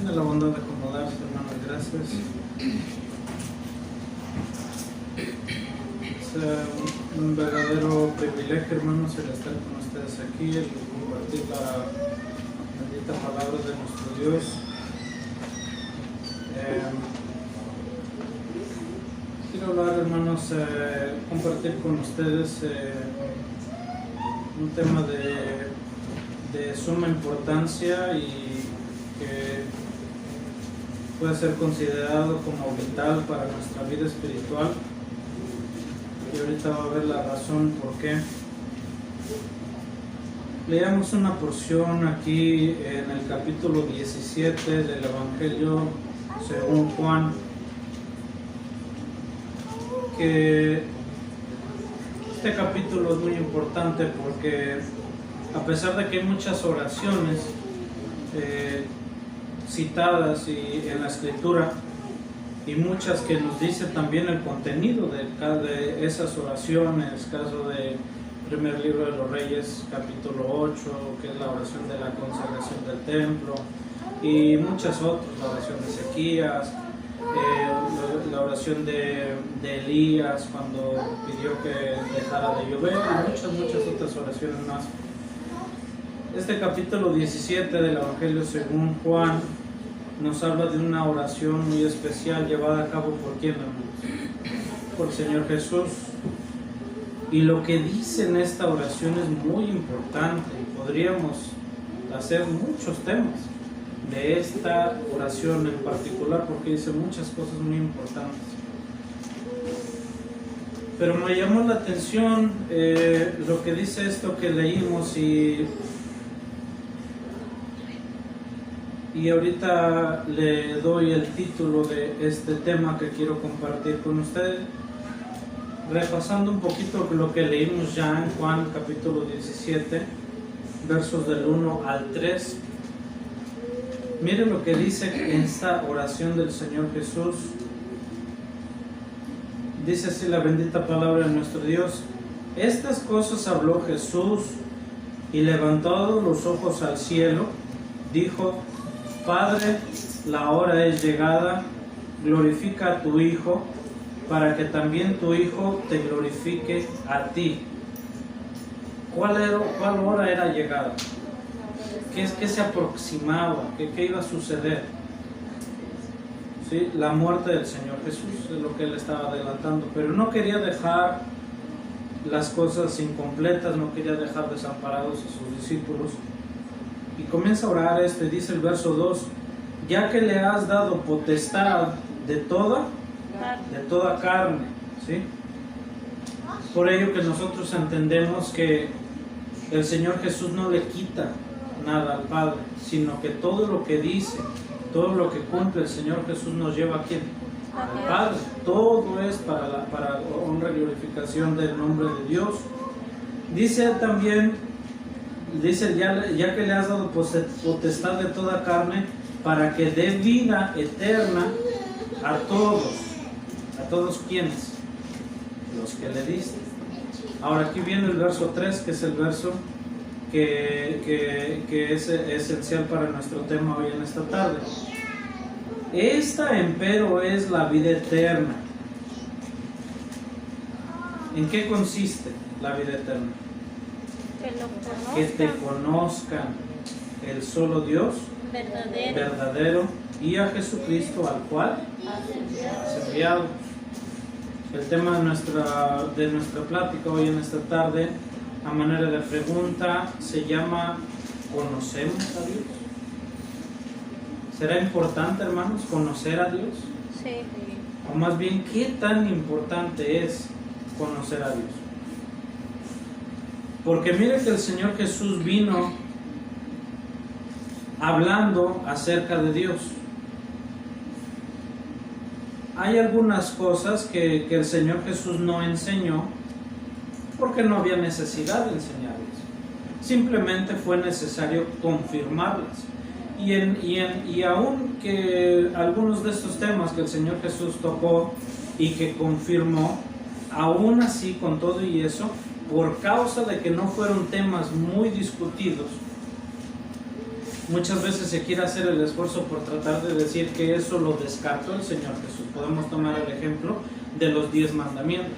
Tiene la bondad de acomodarse, hermanos, gracias. Es un verdadero privilegio, hermanos, el estar con ustedes aquí, el compartir la bendita palabra de nuestro Dios. Quiero hablar, hermanos, compartir con ustedes un tema de suma importancia y que puede ser considerado como vital para nuestra vida espiritual. Y ahorita va a ver la razón por qué. Leamos una porción aquí en el capítulo 17 del Evangelio según Juan, que este capítulo es muy importante porque a pesar de que hay muchas oraciones citadas en la escritura y muchas que nos dicen también el contenido de esas oraciones, caso de primer libro de los Reyes capítulo 8, que es la oración de la consagración del templo, y muchas otras, la oración de Ezequías, la oración de Elías cuando pidió que dejara de llover, y muchas otras oraciones más. Este capítulo 17 del Evangelio según Juan nos habla de una oración muy especial llevada a cabo por quién, hermanos, por el Señor Jesús. Y lo que dice en esta oración es muy importante y podríamos hacer muchos temas de esta oración en particular porque dice muchas cosas muy importantes. Pero me llamó la atención lo que dice esto que leímos y ahorita le doy el título de este tema que quiero compartir con ustedes, repasando un poquito lo que leímos ya en Juan capítulo 17, versos del 1 al 3. Miren lo que dice en esta oración del Señor Jesús. Dice así la bendita palabra de nuestro Dios: estas cosas habló Jesús y levantando los ojos al cielo, dijo: Padre, la hora es llegada, glorifica a tu Hijo, para que también tu Hijo te glorifique a ti. ¿Cuál hora era llegada? ¿Qué se aproximaba? ¿Qué iba a suceder? ¿Sí? La muerte del Señor Jesús es lo que él estaba adelantando, pero no quería dejar las cosas incompletas, no quería dejar desamparados a sus discípulos. Y comienza a orar dice el verso 2: ya que le has dado potestad de toda carne, ¿sí? Por ello que nosotros entendemos que el Señor Jesús no le quita nada al Padre, sino que todo lo que dice, todo lo que cumple el Señor Jesús nos lleva a ¿quién? Al Padre. Todo es para honra y glorificación del nombre de Dios. Dice también, ya que le has dado potestad de toda carne, para que dé vida eterna a todos quienes, los que le diste. Ahora aquí viene el verso 3, que es el verso que es esencial para nuestro tema hoy en esta tarde. Esta empero es la vida eterna. ¿En qué consiste la vida eterna? Que te conozcan el solo Dios verdadero y a Jesucristo al cual has enviado. El tema de nuestra plática hoy en esta tarde, a manera de pregunta, se llama ¿conocemos a Dios? ¿Será importante, hermanos, conocer a Dios? Sí. O más bien, ¿qué tan importante es conocer a Dios? Porque mire que el Señor Jesús vino hablando acerca de Dios. Hay algunas cosas que el Señor Jesús no enseñó porque no había necesidad de enseñarlas. Simplemente fue necesario confirmarlas. Y aun que algunos de estos temas que el Señor Jesús tocó y que confirmó, aún así, con todo y eso, por causa de que no fueron temas muy discutidos, Muchas veces se quiere hacer el esfuerzo por tratar de decir que eso lo descartó el Señor Jesús. Podemos tomar el ejemplo de los 10 mandamientos.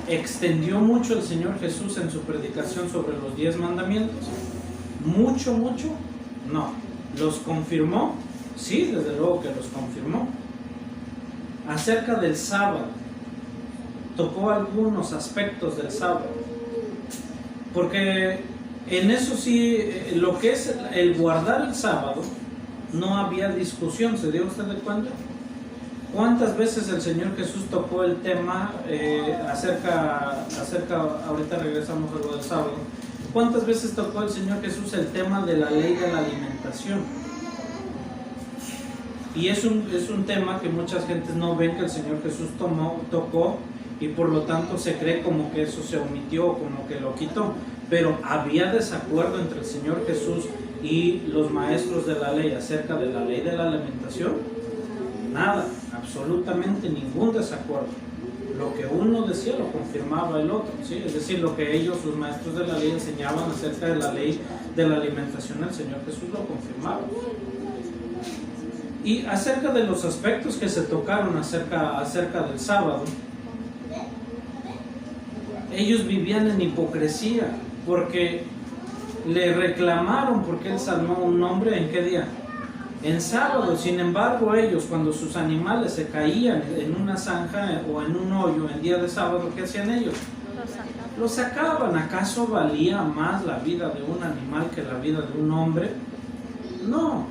¿Extendió mucho el Señor Jesús en su predicación sobre los 10 mandamientos? ¿Mucho, mucho? No. ¿Los confirmó? Sí, desde luego que los confirmó. Acerca del sábado, tocó algunos aspectos del sábado. Porque en eso sí, lo que es el guardar el sábado, no había discusión. ¿Se dio usted de cuenta? ¿Cuántas veces el Señor Jesús tocó el tema acerca, ahorita regresamos a lo del sábado, cuántas veces tocó el Señor Jesús el tema de la ley de la alimentación? Y es un tema que muchas gentes no ven que el Señor Jesús tocó, y por lo tanto se cree como que eso se omitió, como que lo quitó. Pero había desacuerdo entre el Señor Jesús y los maestros de la ley acerca de la ley de la alimentación. Nada, absolutamente ningún desacuerdo. Lo que uno decía lo confirmaba el otro, ¿sí? Es decir, lo que ellos, los maestros de la ley, enseñaban acerca de la ley de la alimentación, el Señor Jesús lo confirmaba. Y acerca de los aspectos que se tocaron acerca del sábado, ellos vivían en hipocresía, porque le reclamaron porque él sanó a un hombre, ¿en qué día? En sábado. Sin embargo, ellos, cuando sus animales se caían en una zanja o en un hoyo en día de sábado, ¿qué hacían ellos? Lo sacaban. ¿Acaso valía más la vida de un animal que la vida de un hombre? No,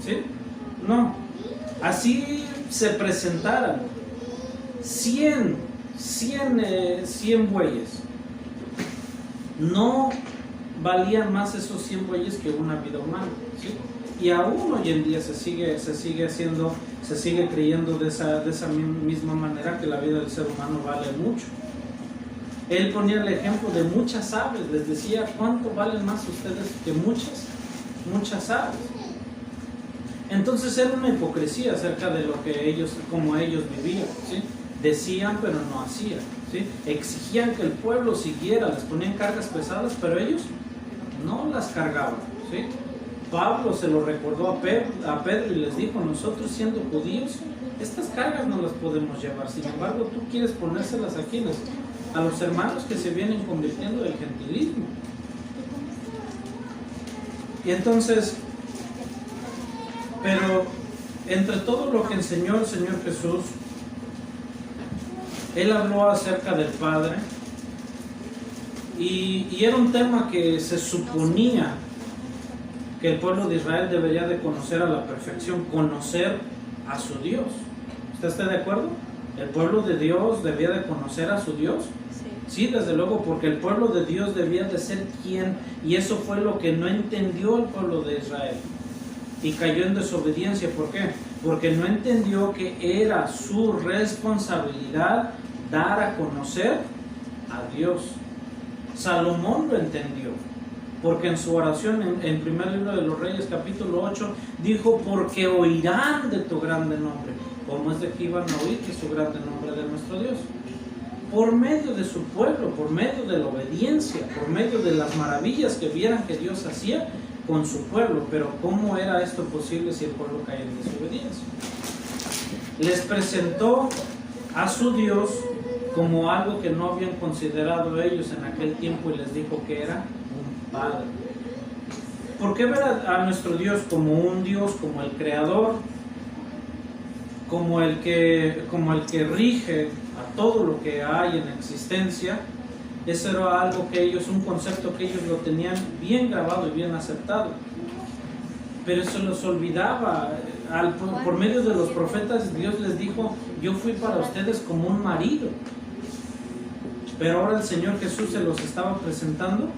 ¿sí? No. Así se presentaran 100 bueyes. No valían más esos 100 bueyes que una vida humana, ¿sí? Y aún hoy en día se sigue creyendo de esa misma manera, que la vida del ser humano vale mucho. Él ponía el ejemplo de muchas aves, les decía: ¿cuánto valen más ustedes que muchas aves? Entonces era una hipocresía acerca de lo que como ellos vivían, ¿sí? Decían pero no hacían, ¿sí? Exigían que el pueblo siguiera, les ponían cargas pesadas, pero ellos no las cargaban, ¿sí? Pablo se lo recordó a Pedro y les dijo: nosotros, siendo judíos, estas cargas no las podemos llevar. Sin embargo, tú quieres ponérselas a los hermanos que se vienen convirtiendo del gentilismo. Y entonces, pero entre todo lo que enseñó el Señor Jesús, Él habló acerca del Padre, y era un tema que se suponía que el pueblo de Israel debería de conocer a la perfección, conocer a su Dios. ¿Usted está de acuerdo? ¿El pueblo de Dios debía de conocer a su Dios? Sí, desde luego, porque el pueblo de Dios debía de ser quien, y eso fue lo que no entendió el pueblo de Israel, y cayó en desobediencia. ¿Por qué? Porque no entendió que era su responsabilidad dar a conocer a Dios. Salomón lo entendió, porque en su oración en primer libro de los Reyes, capítulo 8, dijo: porque oirán de tu grande nombre. ¿Cómo es de que iban a oír de su grande nombre de nuestro Dios? Por medio de su pueblo, por medio de la obediencia, por medio de las maravillas que vieran que Dios hacía con su pueblo. Pero ¿cómo era esto posible si el pueblo caía en desobediencia? Les presentó a su Dios como algo que no habían considerado ellos en aquel tiempo, y les dijo que era un Padre. ¿Por qué ver a nuestro Dios como un Dios, como el Creador, como el que rige a todo lo que hay en existencia? Eso era algo que ellos, un concepto que ellos lo tenían bien grabado y bien aceptado, pero eso los olvidaba. Por medio de los profetas, Dios les dijo: yo fui para ustedes como un marido. Pero ahora el Señor Jesús se los estaba presentando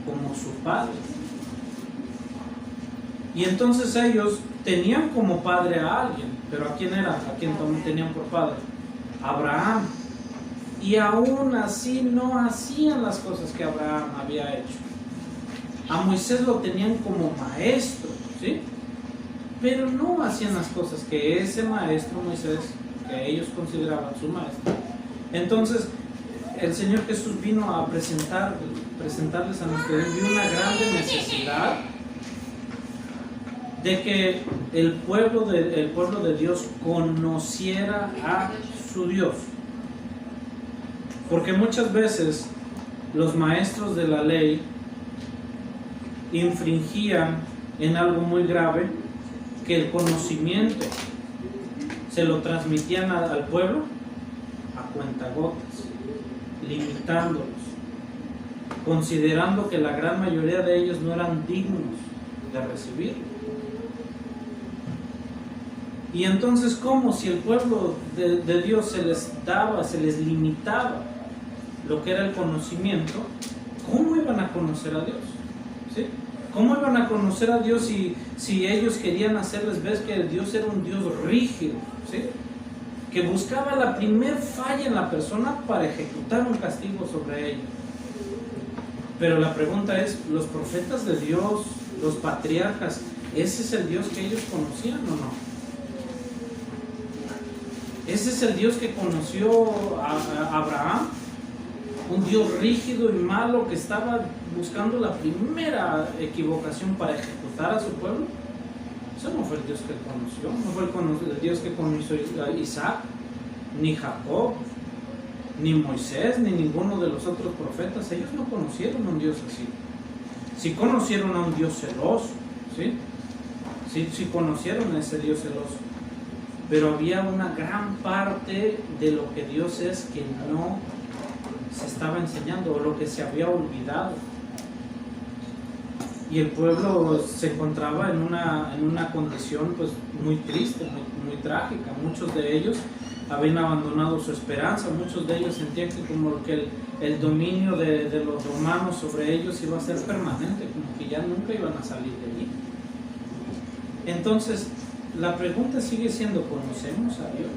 como su Padre. Y entonces ellos tenían como padre a alguien. ¿Pero a quién era? ¿A quién tenían por padre? Abraham. Y aún así no hacían las cosas que Abraham había hecho. A Moisés lo tenían como maestro, ¿sí? Pero no hacían las cosas que ese maestro Moisés, que ellos consideraban su maestro. Entonces el Señor Jesús vino a presentarles a nuestros de una grande necesidad de que el pueblo de Dios conociera a su Dios. Porque muchas veces los maestros de la ley infringían en algo muy grave, que el conocimiento se lo transmitían al pueblo a cuentagotas, limitándolos, considerando que la gran mayoría de ellos no eran dignos de recibirlo. Y entonces, ¿cómo si el pueblo de Dios se les daba, se les limitaba lo que era el conocimiento? ¿Cómo iban a conocer a Dios? ¿Sí? ¿Cómo iban a conocer a Dios si ellos querían hacerles ver que Dios era un Dios rígido? ¿Sí? Que buscaba la primer falla en la persona para ejecutar un castigo sobre ellos. Pero la pregunta es, ¿los profetas de Dios, los patriarcas, ese es el Dios que ellos conocían o no? Ese es el Dios que conoció a Abraham, un Dios rígido y malo que estaba buscando la primera equivocación para ejecutar a su pueblo. Ese no fue el Dios que conoció, no fue el Dios que conoció a Isaac, ni Jacob, ni Moisés, ni ninguno de los otros profetas. Ellos no conocieron a un Dios así. Sí conocieron a un Dios celoso, ¿sí? Sí conocieron a ese Dios celoso. Pero había una gran parte de lo que Dios es que no se estaba enseñando, o lo que se había olvidado. Y el pueblo se encontraba en una condición pues muy triste, muy trágica. Muchos de ellos habían abandonado su esperanza, muchos de ellos sentían que como que el dominio de los romanos sobre ellos iba a ser permanente, como que ya nunca iban a salir de allí. Entonces, la pregunta sigue siendo, ¿conocemos a Dios?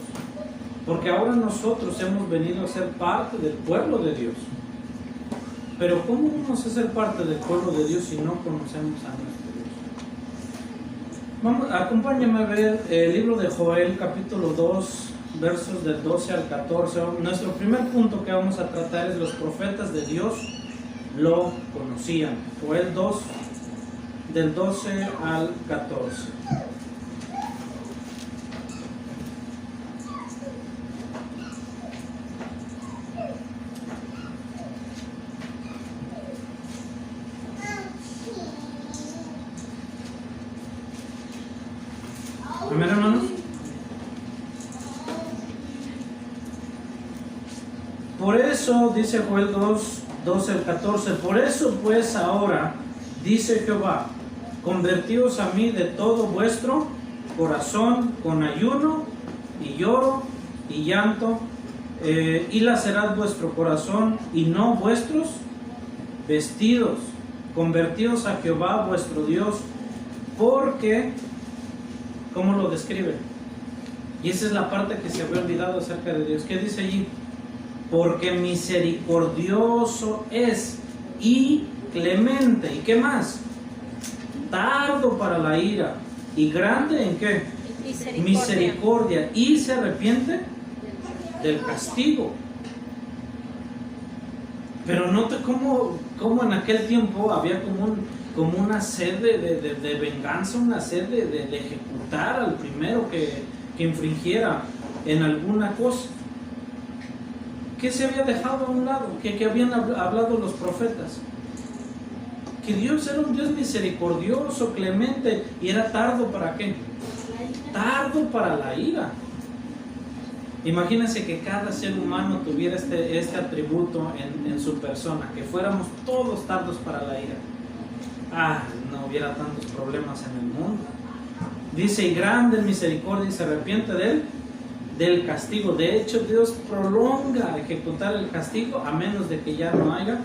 Porque ahora nosotros hemos venido a ser parte del pueblo de Dios. Pero ¿cómo vamos a ser parte del pueblo de Dios si no conocemos a nuestro Dios? Acompáñame a ver el libro de Joel, capítulo 2, versos del 12 al 14. Nuestro primer punto que vamos a tratar es: los profetas de Dios lo conocían. Joel 2, del 12 al 14. Amén, hermanos. Por eso, dice Joel 2, 12 al 14, por eso pues ahora, dice Jehová, convertíos a mí de todo vuestro corazón con ayuno y lloro y llanto, y lacerad vuestro corazón y no vuestros vestidos. Convertíos a Jehová vuestro Dios, porque... ¿Cómo lo describe? Y esa es la parte que se había olvidado acerca de Dios. ¿Qué dice allí? Porque misericordioso es y clemente. ¿Y qué más? Tardo para la ira. ¿Y grande en qué? Misericordia. Y se arrepiente del castigo. Pero note cómo en aquel tiempo había como una sed de venganza, una sed de ejecutar al primero que infringiera en alguna cosa. ¿Qué se había dejado a un lado? ¿Qué habían hablado los profetas? Que Dios era un Dios misericordioso, clemente, y era tardo ¿para qué? Tardo para la ira. Imagínense que cada ser humano tuviera este atributo en su persona, que fuéramos todos tardos para la ira. No hubiera tantos problemas en el mundo. Dice, y grande misericordia, y se arrepiente del castigo. De hecho, Dios prolonga ejecutar el castigo a menos de que ya no haya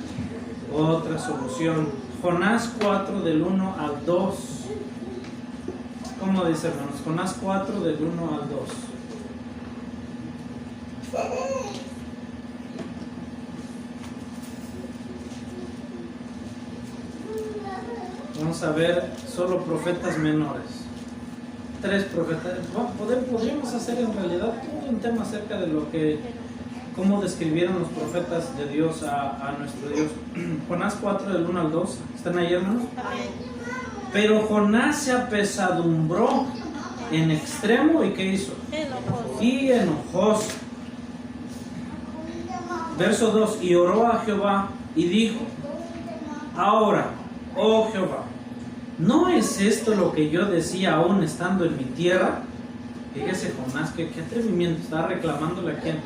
otra solución. Jonás 4 del 1 al 2. ¿Cómo dice, hermanos? Jonás 4 del 1 al 2. Vamos a ver solo profetas menores. 3 profetas. Podríamos hacer en realidad todo un tema acerca de cómo describieron los profetas de Dios a nuestro Dios. Jonás 4 del 1 al 2. ¿Están ahí, hermanos? Pero Jonás se apesadumbró en extremo, ¿y qué hizo? Enojoso. Y enojoso. Verso 2, y oró a Jehová y dijo: ahora, oh Jehová, ¿no es esto lo que yo decía aún estando en mi tierra? Fíjese Jonás, qué atrevimiento, está reclamándole a quién,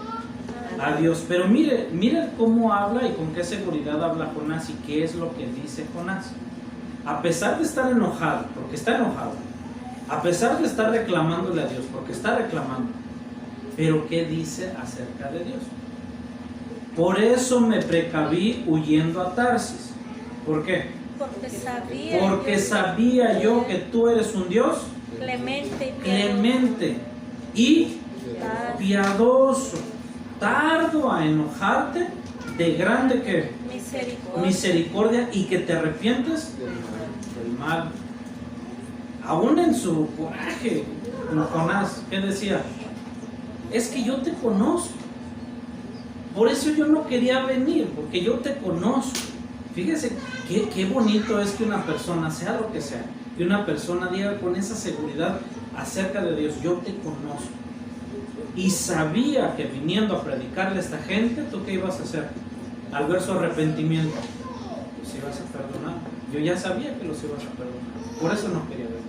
a Dios. Pero mire cómo habla y con qué seguridad habla Jonás y qué es lo que dice Jonás. A pesar de estar enojado, porque está enojado, a pesar de estar reclamándole a Dios, porque está reclamando, pero ¿qué dice acerca de Dios? Por eso me precaví huyendo a Tarsis. ¿Por qué? Porque sabía yo que tú eres un Dios clemente y piadoso, tardo a enojarte, de grande que misericordia, y que te arrepientes del mal. Aún en su coraje, Jonás, ¿qué decía? Es que yo te conozco, por eso yo no quería venir, porque yo te conozco. Fíjese qué bonito es que una persona, sea lo que sea, que una persona diga con esa seguridad acerca de Dios: yo te conozco. Y sabía que viniendo a predicarle a esta gente, ¿tú qué ibas a hacer? Al verso arrepentimiento, los ibas a perdonar. Yo ya sabía que los ibas a perdonar, por eso no quería venir.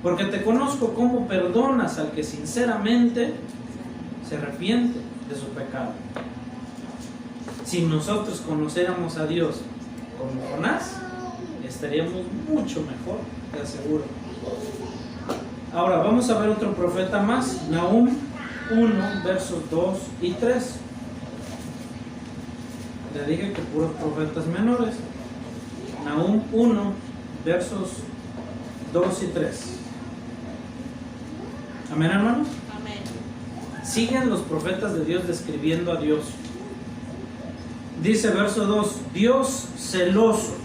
Porque te conozco cómo perdonas al que sinceramente se arrepiente de su pecado. Si nosotros conociéramos a Dios como Jonás, estaríamos mucho mejor, te aseguro. Ahora vamos a ver otro profeta más, Nahum 1, versos 2 y 3. Le dije que puros profetas menores. Nahum 1, versos 2 y 3. ¿Amén, hermanos? Amén. Siguen los profetas de Dios describiendo a Dios. Dice verso 2: Dios celoso.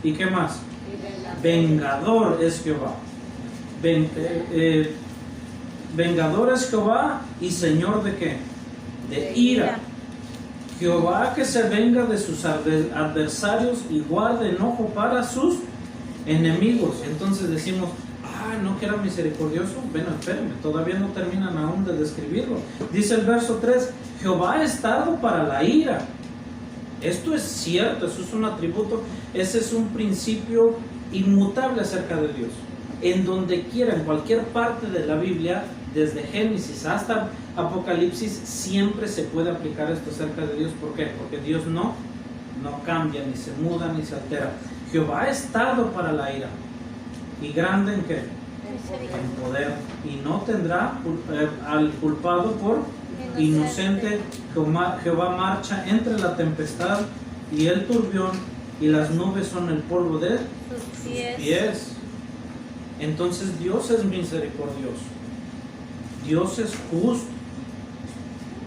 ¿Y qué más? Vengador es Jehová. Vengador es Jehová y Señor de qué? De ira. Jehová que se venga de sus adversarios y guarde enojo para sus enemigos. Entonces decimos: no, que era misericordioso. Bueno, espérenme, todavía no terminan aún de describirlo. Dice el verso 3: Jehová es tardo para la ira. Esto es cierto, eso es un atributo, ese es un principio inmutable acerca de Dios. En donde quiera, en cualquier parte de la Biblia, desde Génesis hasta Apocalipsis, siempre se puede aplicar esto acerca de Dios. ¿Por qué? Porque Dios no cambia, ni se muda, ni se altera. Jehová es tardo para la ira y grande en qué? En poder, y no tendrá al culpado por inocente. Jehová marcha entre la tempestad y el turbión, y las nubes son el polvo de sus pies. Entonces Dios es misericordioso, Dios es justo,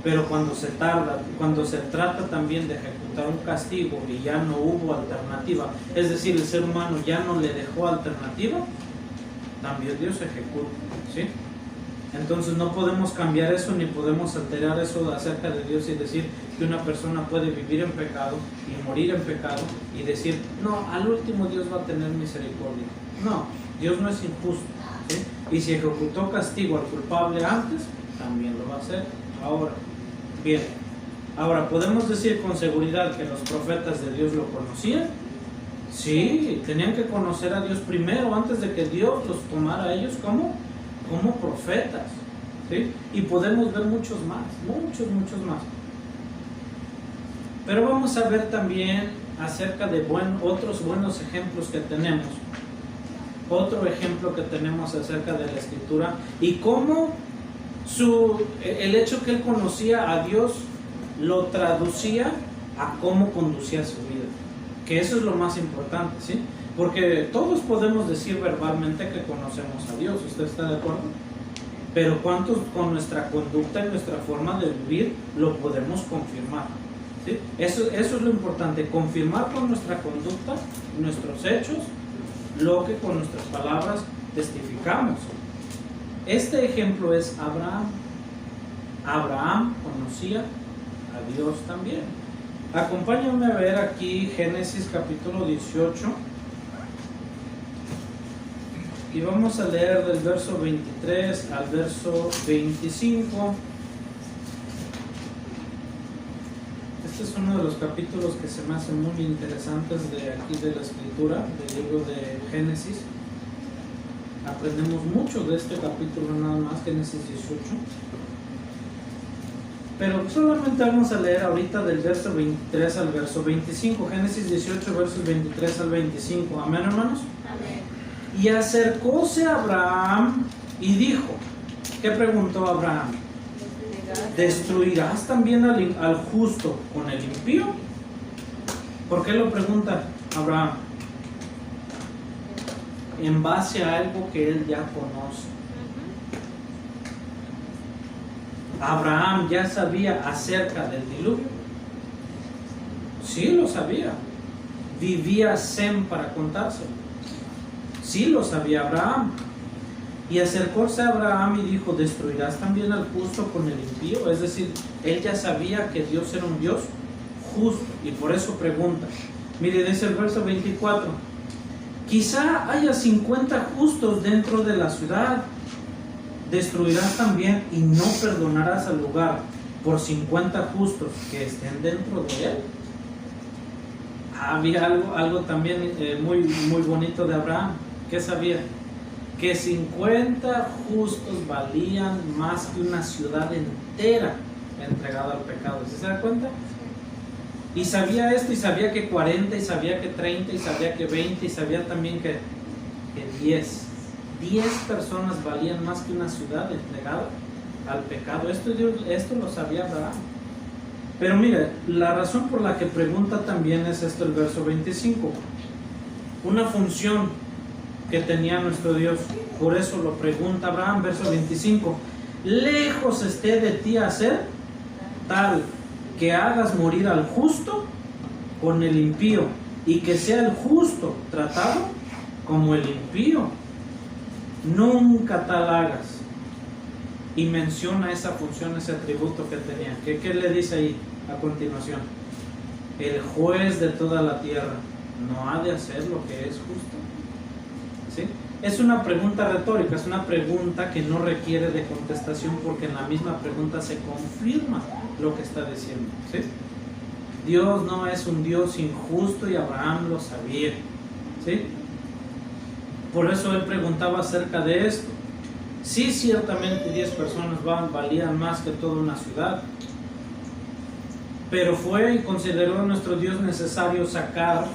pero cuando se trata también de ejecutar un castigo y ya no hubo alternativa, es decir, el ser humano ya no le dejó alternativa, también Dios ejecuta, ¿sí? Entonces no podemos cambiar eso, ni podemos alterar eso acerca de Dios y decir que una persona puede vivir en pecado y morir en pecado y decir: no, al último Dios va a tener misericordia. No, Dios no es injusto, ¿sí? Y si ejecutó castigo al culpable antes, también lo va a hacer ahora. Bien, ahora podemos decir con seguridad que los profetas de Dios lo conocían. Sí, tenían que conocer a Dios primero antes de que Dios los tomara a ellos como profetas, ¿sí? Y podemos ver muchos más. Pero vamos a ver también acerca de otros buenos ejemplos que tenemos. Otro ejemplo que tenemos acerca de la Escritura y cómo el hecho que él conocía a Dios lo traducía a cómo conducía su vida. Que eso es lo más importante, ¿sí? Porque todos podemos decir verbalmente que conocemos a Dios, ¿usted está de acuerdo? Pero ¿cuántos con nuestra conducta y nuestra forma de vivir lo podemos confirmar? ¿Sí? Eso es lo importante, confirmar con nuestra conducta, nuestros hechos, lo que con nuestras palabras testificamos. Este ejemplo es Abraham. Abraham conocía a Dios también. Acompáñame a ver aquí Génesis capítulo 18. Y vamos a leer del verso 23 al verso 25. Este es uno de los capítulos que se me hacen muy interesantes de aquí de la escritura, del libro de Génesis. Aprendemos mucho de este capítulo nada más, Génesis 18. Pero solamente vamos a leer ahorita del verso 23 al verso 25. Génesis 18, versos 23 al 25. ¿Amén, hermanos? Amén. Y acercóse a Abraham y dijo, ¿qué preguntó Abraham? ¿Destruirás también al justo con el impío? ¿Por qué lo pregunta Abraham? En base a algo que él ya conoce. Abraham ya sabía acerca del diluvio. Sí lo sabía. Vivía Sem para contárselo. Sí lo sabía Abraham. Y acercóse a Abraham y dijo, ¿destruirás también al justo con el impío? Es decir, él ya sabía que Dios era un Dios justo y por eso pregunta. Mire, dice el verso 24, quizá haya 50 justos dentro de la ciudad. ¿Destruirás también y no perdonarás al lugar por 50 justos que estén dentro de él? Había algo también muy bonito de Abraham. ¿Qué sabía? Que 50 justos valían más que una ciudad entera entregada al pecado. ¿Se da cuenta? Y sabía esto, y sabía que 40, y sabía que 30, y sabía que 20, y sabía también que 10. 10 personas valían más que una ciudad entregada al pecado. Esto lo sabía Abraham. Pero mire, la razón por la que pregunta también es esto, el verso 25. Una función que tenía nuestro Dios. Por eso lo pregunta Abraham, verso 25. Lejos esté de ti hacer tal que hagas morir al justo con el impío, y que sea el justo tratado como el impío. Nunca tal hagas. Y menciona esa función, ese atributo que tenía. ¿Qué le dice ahí a continuación? El juez de toda la tierra no ha de hacer lo que es justo. ¿Sí? Es una pregunta retórica, es una pregunta que no requiere de contestación, porque en la misma pregunta se confirma lo que está diciendo. ¿Sí? Dios no es un Dios injusto y Abraham lo sabía. ¿Sí? Por eso él preguntaba acerca de esto. Sí, ciertamente 10 personas valían más que toda una ciudad, pero fue y consideró nuestro Dios necesario sacar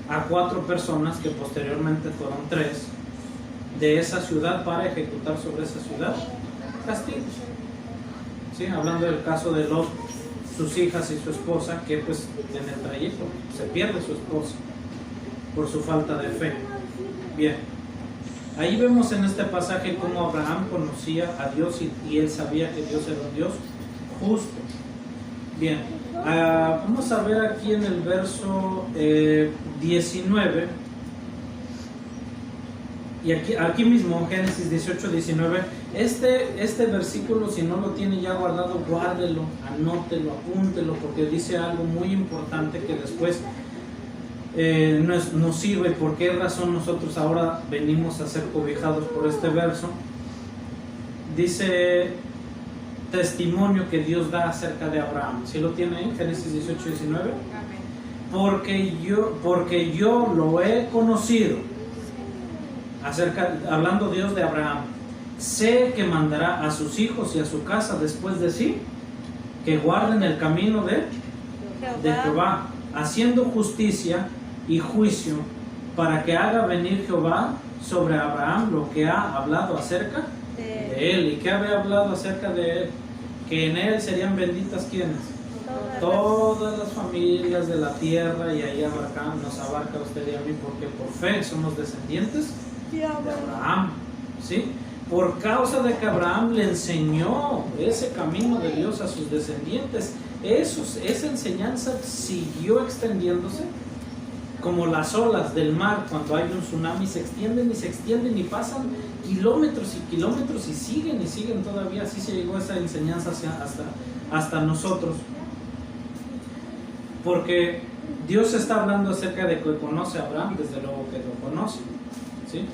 a 4 personas, que posteriormente fueron 3, de esa ciudad para ejecutar sobre esa ciudad castigos. ¿Sí? Hablando del caso de Lot, sus hijas y su esposa, que pues en el trayecto se pierde su esposa por su falta de fe. Bien, ahí vemos en este pasaje cómo Abraham conocía a Dios y él sabía que Dios era un Dios justo. Bien, vamos a ver aquí en el verso 19, y aquí mismo, Génesis 18, 19, este versículo, si no lo tiene ya guardado, guárdelo, anótelo, apúntelo, porque dice algo muy importante que después nos sirve. ¿Por qué razón nosotros ahora venimos a ser cobijados por este verso? Dice testimonio que Dios da acerca de Abraham. ¿Sí lo tiene ahí? Génesis 18, 19. Porque yo lo he conocido, hablando Dios de Abraham, sé que mandará a sus hijos y a su casa después de sí, que guarden el camino de Jehová, haciendo justicia y juicio, para que haga venir Jehová sobre Abraham lo que ha hablado acerca de él. ¿Y qué había hablado acerca de él? Que en él serían benditas, ¿quiénes? Todas las familias de la tierra, y ahí nos abarca usted y a mí, porque por fe somos descendientes de Abraham. ¿Sí? Por causa de que Abraham le enseñó ese camino de Dios a sus descendientes, esa enseñanza siguió extendiéndose como las olas del mar. Cuando hay un tsunami se extienden y pasan kilómetros y kilómetros y siguen todavía. Así se llegó esa enseñanza hasta nosotros, porque Dios está hablando acerca de que conoce a Abraham, desde luego que lo conoce. ¿Sí?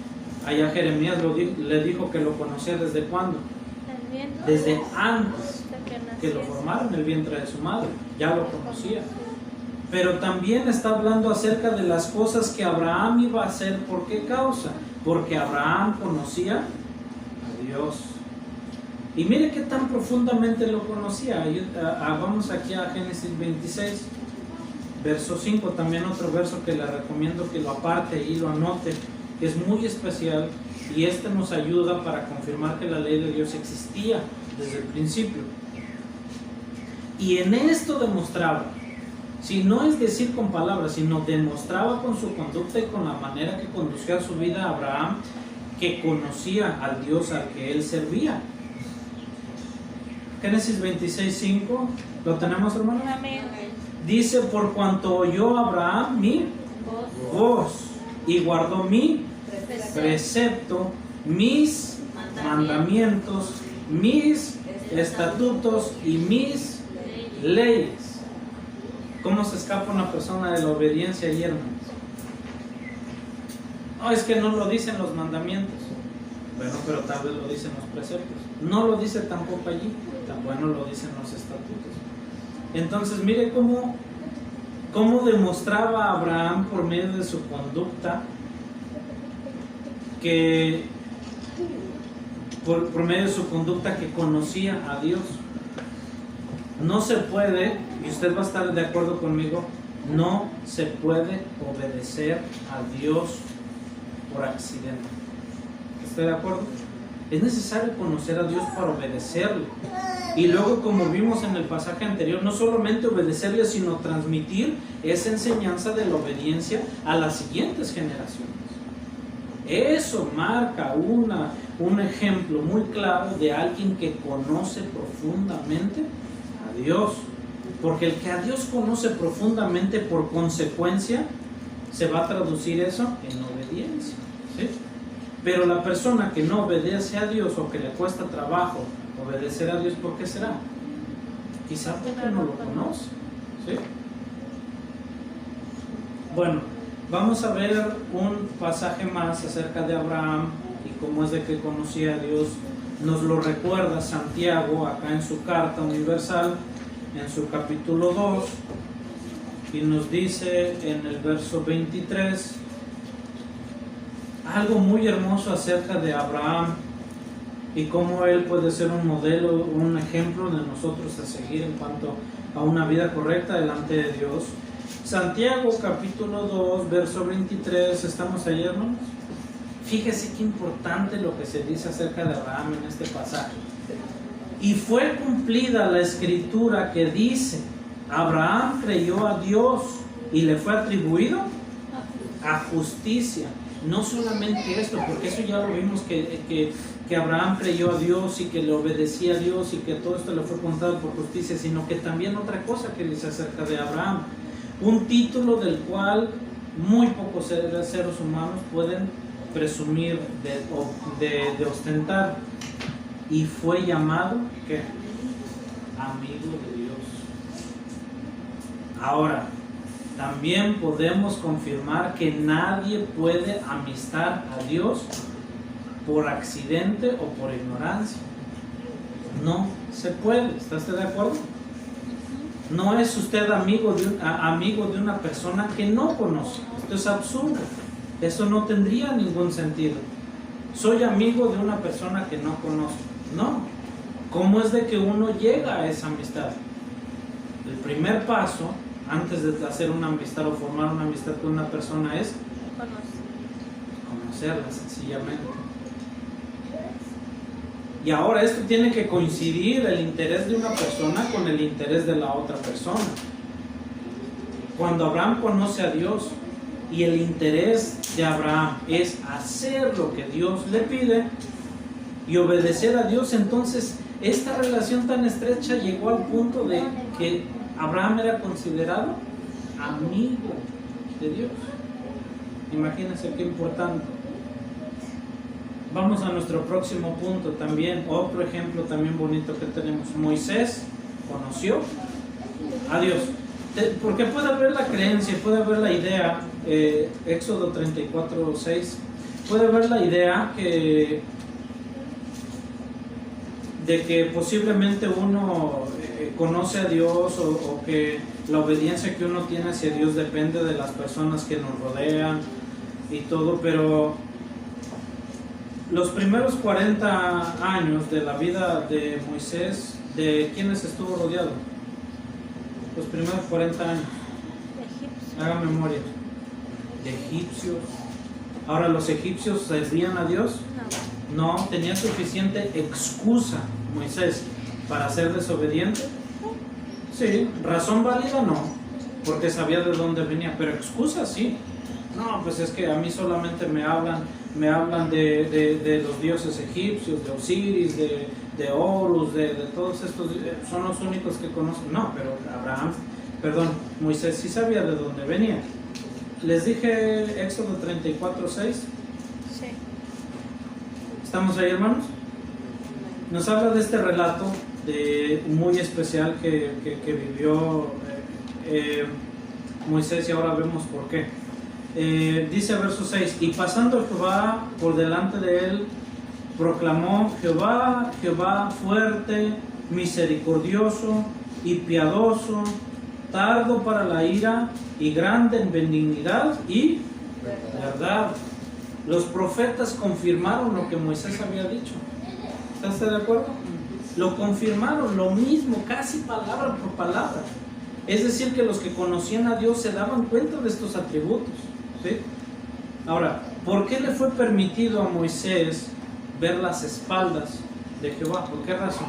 Allá Jeremías le dijo que lo conocía desde cuándo. Desde antes que lo formaron en el vientre de su madre, ya lo conocía. Pero también está hablando acerca de las cosas que Abraham iba a hacer. ¿Por qué causa? Porque Abraham conocía a Dios. Y mire qué tan profundamente lo conocía. Vamos aquí a Génesis 26, verso 5, también otro verso que le recomiendo que lo aparte y lo anote, que es muy especial, y este nos ayuda para confirmar que la ley de Dios existía desde el principio. Y en esto demostraba, si no es decir con palabras, sino demostraba con su conducta y con la manera que conducía su vida a Abraham, que conocía al Dios al que él servía. Génesis 26:5, ¿lo tenemos, hermano? Amén. Dice: por cuanto oyó Abraham mi voz y guardó mi precepto, mis mandamientos, mis estatutos y mis leyes. ¿Cómo se escapa una persona de la obediencia ahí, hermanos? No, es que no lo dicen los mandamientos. Bueno, pero tal vez lo dicen los preceptos. No lo dice tampoco allí, tan bueno lo dicen los estatutos. Entonces mire cómo demostraba Abraham por medio de su conducta que por medio de su conducta que conocía a Dios. No se puede, y usted va a estar de acuerdo conmigo, no se puede obedecer a Dios por accidente. ¿Está de acuerdo? Es necesario conocer a Dios para obedecerlo. Y luego, como vimos en el pasaje anterior, no solamente obedecerle, sino transmitir esa enseñanza de la obediencia a las siguientes generaciones. Eso marca un ejemplo muy claro de alguien que conoce profundamente a Dios. Porque el que a Dios conoce profundamente, por consecuencia, se va a traducir eso en obediencia, ¿sí? Pero la persona que no obedece a Dios o que le cuesta trabajo obedecer a Dios, ¿por qué será? Quizá porque no lo conoce, ¿sí? Bueno, vamos a ver un pasaje más acerca de Abraham y cómo es de que conocía a Dios. Nos lo recuerda Santiago acá en su carta universal, en su capítulo 2, y nos dice en el verso 23 algo muy hermoso acerca de Abraham y cómo él puede ser un modelo, un ejemplo de nosotros a seguir en cuanto a una vida correcta delante de Dios. Santiago capítulo 2, verso 23, ¿estamos ahí, hermanos? Fíjese qué importante lo que se dice acerca de Abraham en este pasaje. Y fue cumplida la escritura que dice: Abraham creyó a Dios y le fue atribuido a justicia. No solamente esto, porque eso ya lo vimos que Abraham creyó a Dios y que le obedecía a Dios y que todo esto le fue contado por justicia, sino que también otra cosa que dice acerca de Abraham, un título del cual muy pocos seres humanos pueden presumir de ostentar, y fue llamado ¿qué? Amigo de Dios. Ahora, también podemos confirmar que nadie puede amistar a Dios por accidente o por ignorancia. No se puede. ¿Está usted de acuerdo? No es usted amigo de una persona que no conoce. Esto es absurdo. Eso no tendría ningún sentido. Soy amigo de una persona que no conozco. No. ¿Cómo es de que uno llega a esa amistad? El primer paso antes de hacer una amistad o formar una amistad con una persona es conocerla sencillamente. Y ahora esto tiene que coincidir, el interés de una persona con el interés de la otra persona. Cuando Abraham conoce a Dios y el interés de Abraham es hacer lo que Dios le pide y obedecer a Dios, entonces esta relación tan estrecha llegó al punto de que Abraham era considerado amigo de Dios. Imagínense qué importante. Vamos a nuestro próximo punto también, otro ejemplo también bonito que tenemos. Moisés conoció a Dios. Porque puede haber la creencia, puede haber la idea, Éxodo 34:6, puede haber la idea de que posiblemente uno conoce a Dios o que la obediencia que uno tiene hacia Dios depende de las personas que nos rodean y todo, pero los primeros 40 años de la vida de Moisés, ¿de quiénes estuvo rodeado? Los primeros 40 años. Haga memoria. De egipcios. Ahora, ¿los egipcios servían a Dios? No, tenía suficiente excusa Moisés para ser desobediente. Sí, razón válida no, porque sabía de dónde venía, pero excusa sí. No, pues es que a mí solamente me hablan de los dioses egipcios, de Osiris, de Horus, de todos estos, son los únicos que conocen. No, pero Moisés sí sabía de dónde venía. Les dije Éxodo 34:6. Sí. ¿Estamos ahí, hermanos? Nos habla de este relato muy especial que vivió Moisés, y ahora vemos por qué. Dice verso 6: y pasando Jehová por delante de él, proclamó: Jehová, Jehová fuerte, misericordioso y piadoso, tardo para la ira y grande en benignidad y verdad. Los profetas confirmaron lo que Moisés había dicho. ¿Estás de acuerdo? Lo confirmaron, lo mismo, casi palabra por palabra. Es decir, que los que conocían a Dios se daban cuenta de estos atributos, ¿sí? Ahora, ¿por qué le fue permitido a Moisés ver las espaldas de Jehová? ¿Por qué razón?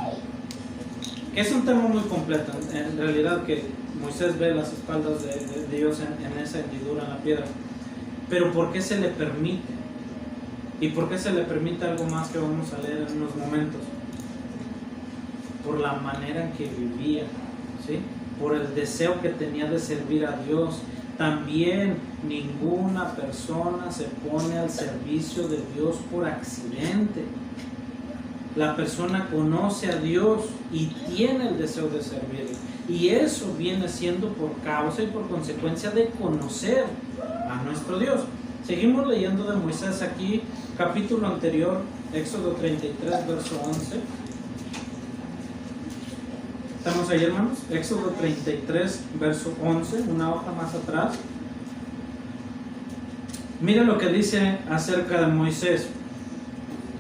Es un tema muy completo, en realidad, que Moisés ve las espaldas de Dios en esa hendidura en la piedra. Pero ¿por qué se le permite? ¿Y por qué se le permite algo más que vamos a leer en unos momentos? Por la manera en que vivía, ¿sí? Por el deseo que tenía de servir a Dios. También ninguna persona se pone al servicio de Dios por accidente. La persona conoce a Dios y tiene el deseo de servirle. Y eso viene siendo por causa y por consecuencia de conocer a nuestro Dios. Seguimos leyendo de Moisés aquí, capítulo anterior, Éxodo 33, verso 11. ¿Estamos ahí, hermanos? Éxodo 33, verso 11, una hoja más atrás. Mira lo que dice acerca de Moisés.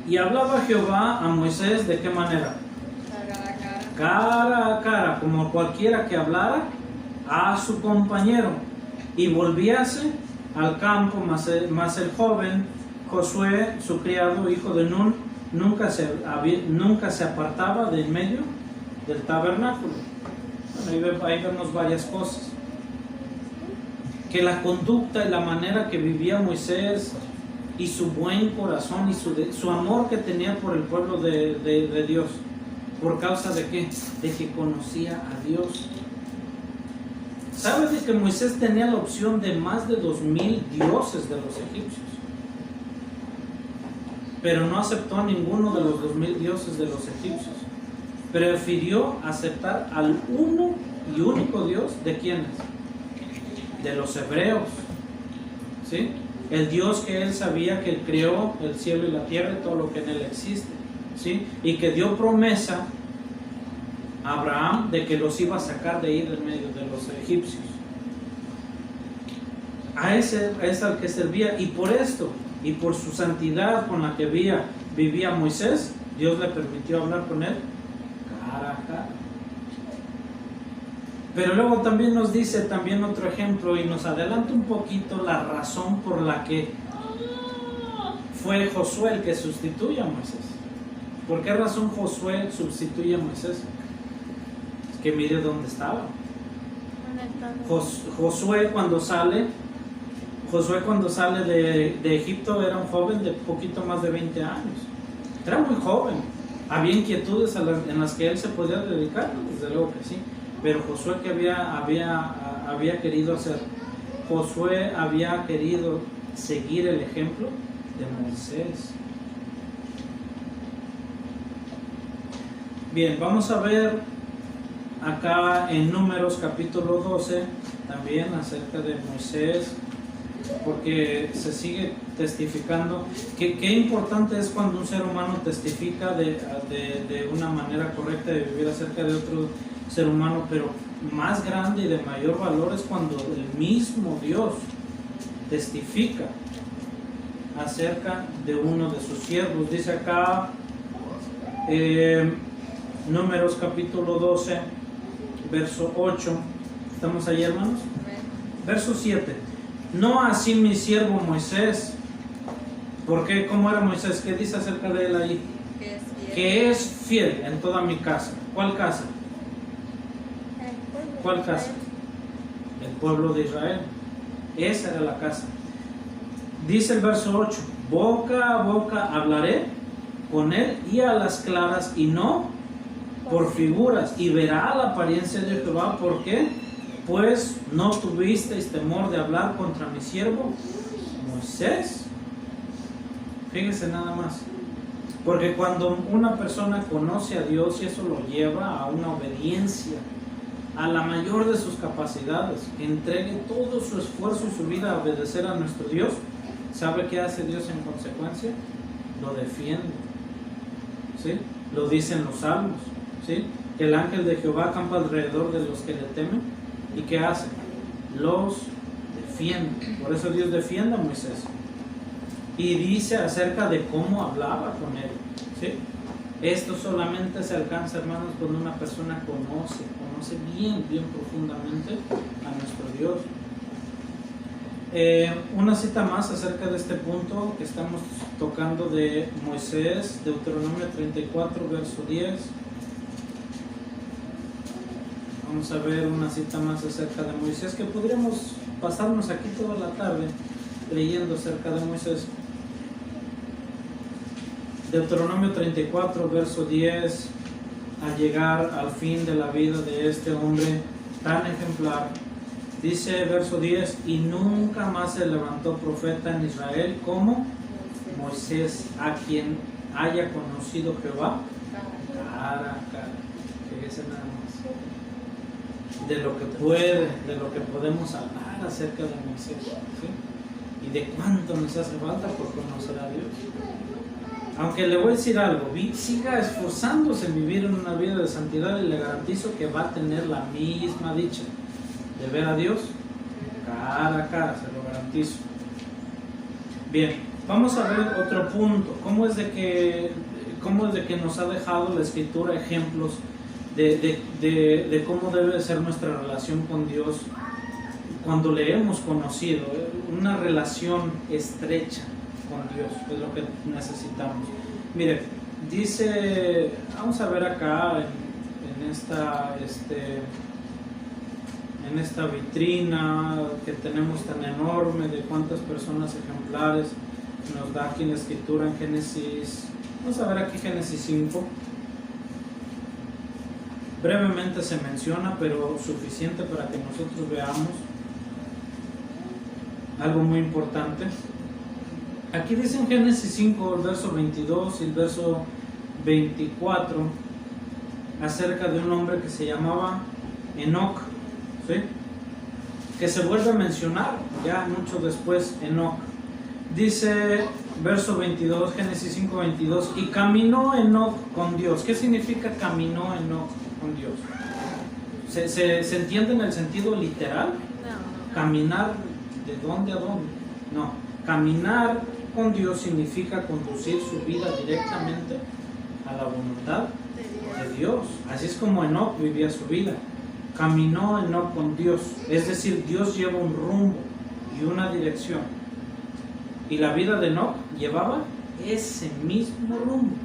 Y hablaba Jehová a Moisés, ¿de qué manera? Cara a cara, como cualquiera que hablara a su compañero. Y volvíase al campo, mas el joven Josué, su criado, hijo de Nun, nunca se apartaba de en medio del tabernáculo. Bueno, ahí vemos varias cosas. Que la conducta y la manera que vivía Moisés, y su buen corazón y su amor que tenía por el pueblo de Dios, ¿por causa de qué? De que conocía a Dios. ¿Sabes de que Moisés tenía la opción de más de 2000 dioses de los egipcios? Pero no aceptó a ninguno de los 2000 dioses de los egipcios. Prefirió aceptar al uno y único Dios. ¿De quiénes? De los hebreos, ¿sí? El Dios que él sabía que él creó el cielo y la tierra y todo lo que en él existe, ¿sí? Y que dio promesa a Abraham de que los iba a sacar de ahí del medio de los egipcios. A ese es al que servía, y por esto y por su santidad con la que vivía Moisés, Dios le permitió hablar con él cara a cara. Pero luego también nos dice también otro ejemplo, y nos adelanta un poquito la razón por la que fue Josué el que sustituye a Moisés. ¿Por qué razón Josué sustituye a Moisés? Es que mire dónde estaba. Josué cuando sale de Egipto era un joven de poquito más de 20 años. Era muy joven. Había inquietudes en las que él se podía dedicar, desde luego que sí. Pero Josué, ¿qué había querido hacer? Josué había querido seguir el ejemplo de Moisés. Bien, vamos a ver acá en Números capítulo 12 también acerca de Moisés porque se sigue testificando. Qué importante es cuando un ser humano testifica de una manera correcta de vivir acerca de otro ser humano, pero más grande y de mayor valor es cuando el mismo Dios testifica acerca de uno de sus siervos. Dice acá Números capítulo 12 verso 8. ¿Estamos ahí, hermanos? Verso 7. No así mi siervo Moisés. ¿Por qué? ¿Cómo era Moisés? ¿Qué dice acerca de él ahí? Que es fiel en toda mi casa. ¿Cuál casa? ¿Cuál casa? El pueblo de Israel. Esa era la casa. Dice el verso 8: boca a boca hablaré con él y a las claras, y no por figuras, y verá la apariencia de Jehová. ¿Por qué? Pues no tuvisteis temor de hablar contra mi siervo Moisés. Fíjense nada más. Porque cuando una persona conoce a Dios y eso lo lleva a una obediencia a la mayor de sus capacidades, que entregue todo su esfuerzo y su vida a obedecer a nuestro Dios, ¿sabe qué hace Dios en consecuencia? Lo defiende. ¿Sí? Lo dicen los salmos. ¿Sí? Que el ángel de Jehová acampa alrededor de los que le temen. ¿Y qué hace? Los defiende. Por eso Dios defiende a Moisés. Y dice acerca de cómo hablaba con él. ¿Sí? Esto solamente se alcanza, hermanos, cuando una persona conoce bien profundamente a nuestro Dios. Una cita más acerca de este punto que estamos tocando de Moisés, Deuteronomio 34, verso 10. Vamos a ver una cita más acerca de Moisés, que podríamos pasarnos aquí toda la tarde leyendo acerca de Moisés. Deuteronomio 34, verso 10, al llegar al fin de la vida de este hombre tan ejemplar, dice verso 10: y nunca más se levantó profeta en Israel como Moisés, a quien haya conocido Jehová cara a cara. Fíjese nada más de lo que podemos hablar acerca de Moisés, ¿sí? Y de cuánto nos hace falta por conocer a Dios. Aunque le voy a decir algo, siga esforzándose en vivir en una vida de santidad y le garantizo que va a tener la misma dicha de ver a Dios cara a cara, se lo garantizo. Bien, vamos a ver otro punto. ¿Cómo es de que nos ha dejado la Escritura ejemplos de cómo debe ser nuestra relación con Dios cuando le hemos conocido? Una relación estrecha con Dios es lo que necesitamos. Mire, dice, vamos a ver acá en esta vitrina que tenemos tan enorme de cuántas personas ejemplares nos da aquí en la Escritura, en Génesis. Vamos a ver aquí Génesis 5. Brevemente se menciona, pero suficiente para que nosotros veamos algo muy importante. Aquí dice en Génesis 5, el verso 22 y el verso 24, acerca de un hombre que se llamaba Enoc, ¿sí? Que se vuelve a mencionar ya mucho después, Enoc. Dice verso 22, Génesis 5, 22, y caminó Enoc con Dios. ¿Qué significa caminó Enoc con Dios? ¿Se entiende en el sentido literal? No. Caminar de dónde a dónde. No, caminar con Dios significa conducir su vida directamente a la voluntad de Dios. Así es como Enoc vivía su vida. Caminó Enoc con Dios, es decir, Dios lleva un rumbo y una dirección. Y la vida de Enoc llevaba ese mismo rumbo.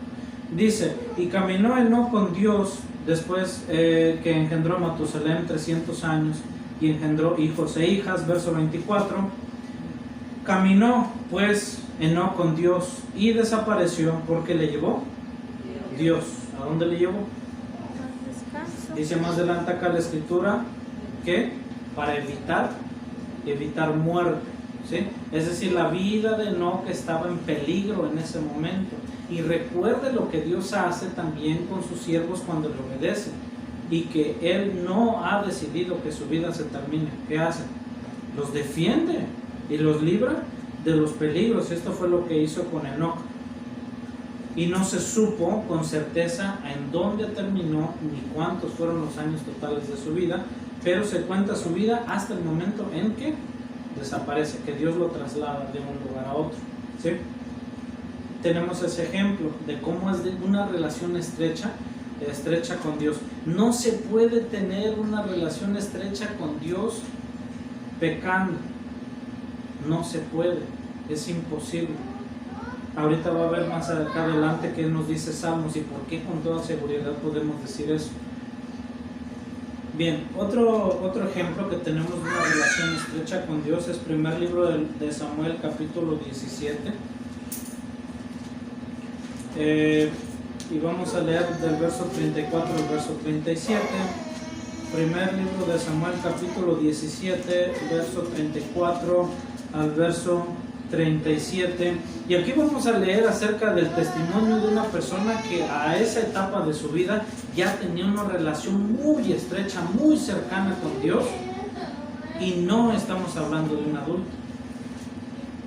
Dice, y caminó Enoc con Dios después que engendró a Matusalem 300 años y engendró hijos e hijas. Verso 24. Caminó pues Enoc con Dios y desapareció porque le llevó Dios. ¿A dónde le llevó? Dice más adelante acá la Escritura que para evitar muerte, ¿sí? Es decir, la vida de Enoc estaba en peligro en ese momento. Y recuerde lo que Dios hace también con sus siervos cuando le obedecen, y que Él no ha decidido que su vida se termine. ¿Qué hace? Los defiende. y los libra de los peligros. Esto fue lo que hizo con Enoc. Y no se supo con certeza en dónde terminó ni cuántos fueron los años totales de su vida, pero se cuenta su vida hasta el momento en que desaparece, que Dios lo traslada de un lugar a otro, ¿sí? Tenemos ese ejemplo de cómo es de una relación estrecha con Dios. No se puede tener una relación estrecha con Dios pecando. No se puede, es imposible. Ahorita va a ver más acá adelante qué nos dice Salmos y por qué con toda seguridad podemos decir eso. Bien, otro ejemplo que tenemos de una relación estrecha con Dios es primer libro de Samuel, capítulo 17. Y vamos a leer del verso 34 al verso 37. Primer libro de Samuel, capítulo 17, verso 34 al verso 37. Y aquí vamos a leer acerca del testimonio de una persona que a esa etapa de su vida ya tenía una relación muy estrecha, muy cercana con Dios, y no estamos hablando de un adulto,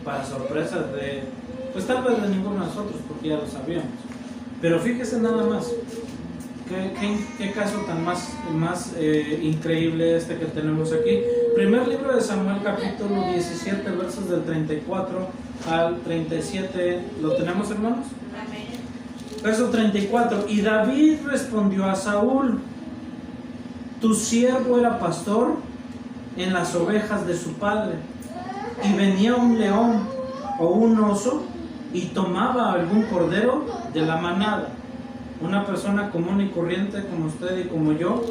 para sorpresa de, pues tal vez de ninguno de nosotros, porque ya lo sabíamos. Pero fíjese nada más, qué caso tan más increíble este que tenemos aquí. Primer libro de Samuel, capítulo 17, versos del 34 al 37. ¿Lo tenemos, hermanos? Amén. Verso 34. Y David respondió a Saúl: tu siervo era pastor en las ovejas de su padre, y venía un león o un oso y tomaba algún cordero de la manada. Una persona común y corriente como usted y como yo,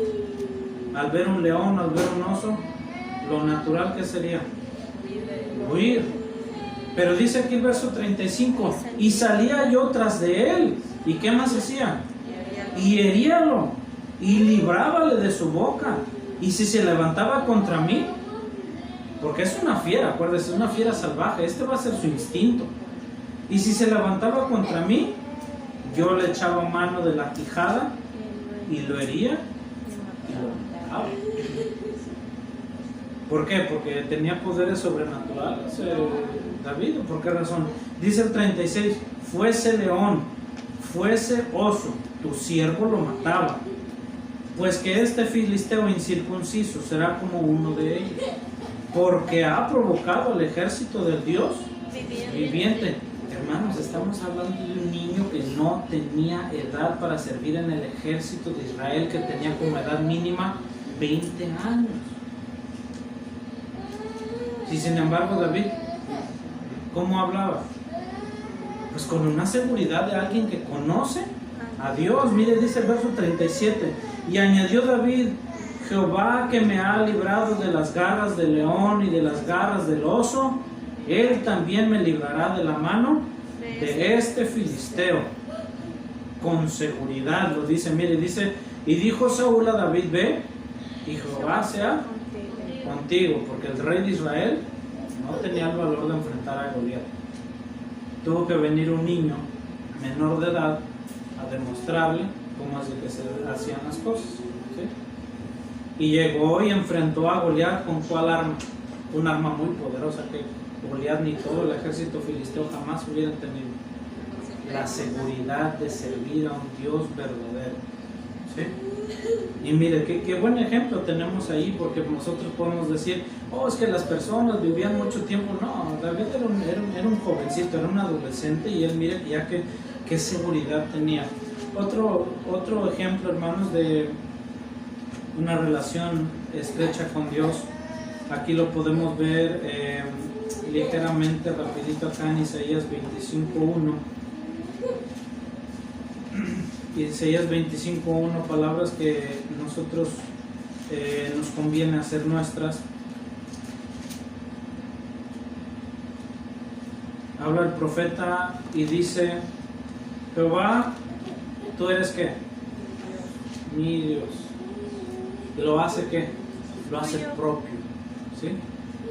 al ver un león, al ver un oso, lo natural que sería huir. Pero dice aquí el verso 35: y salía yo tras de él. ¿Y qué más hacía? Y heríalo, y librábale de su boca. Y si se levantaba contra mí, porque es una fiera, acuérdese, una fiera salvaje, este va a ser su instinto. Y si se levantaba contra mí, yo le echaba mano de la quijada y lo hería y lo mataba. ¿Por qué? Porque tenía poderes sobrenaturales David. ¿Por qué razón? Dice el 36: fuese león, fuese oso, tu siervo lo mataba, pues que este filisteo incircunciso será como uno de ellos, porque ha provocado al ejército del Dios viviente. Hermanos, estamos hablando de un niño que no tenía edad para servir en el ejército de Israel, que tenía como edad mínima 20 años. Y sin embargo, David, ¿cómo hablaba? Pues con una seguridad de alguien que conoce a Dios. Mire, dice el verso 37: y añadió David: Jehová, que me ha librado de las garras del león y de las garras del oso, Él también me librará de la mano de este filisteo. Con seguridad lo dice. Mire, dice: y dijo Saúl a David: ve, y Jehová sea contigo, porque el rey de Israel no tenía el valor de enfrentar a Goliat. Tuvo que venir un niño menor de edad a demostrarle cómo es de que se hacían las cosas, ¿sí? Y llegó y enfrentó a Goliat con ¿cuál arma? Un arma muy poderosa que Goliat ni todo el ejército filisteo jamás hubieran tenido: la seguridad de servir a un Dios verdadero, ¿sí? Y mire, qué buen ejemplo tenemos ahí, porque nosotros podemos decir: oh, es que las personas vivían mucho tiempo. No, David era un jovencito, era un adolescente, y él, mire, ya qué seguridad tenía. Otro ejemplo, hermanos, de una relación estrecha con Dios, aquí lo podemos ver ligeramente, rapidito, acá en Isaías 25:1. Isaías 25:1, palabras que nosotros nos conviene hacer nuestras. Habla el profeta y dice: Jehová, tú eres ¿qué? Mi Dios. Y lo hace ¿qué? Lo hace propio, ¿sí?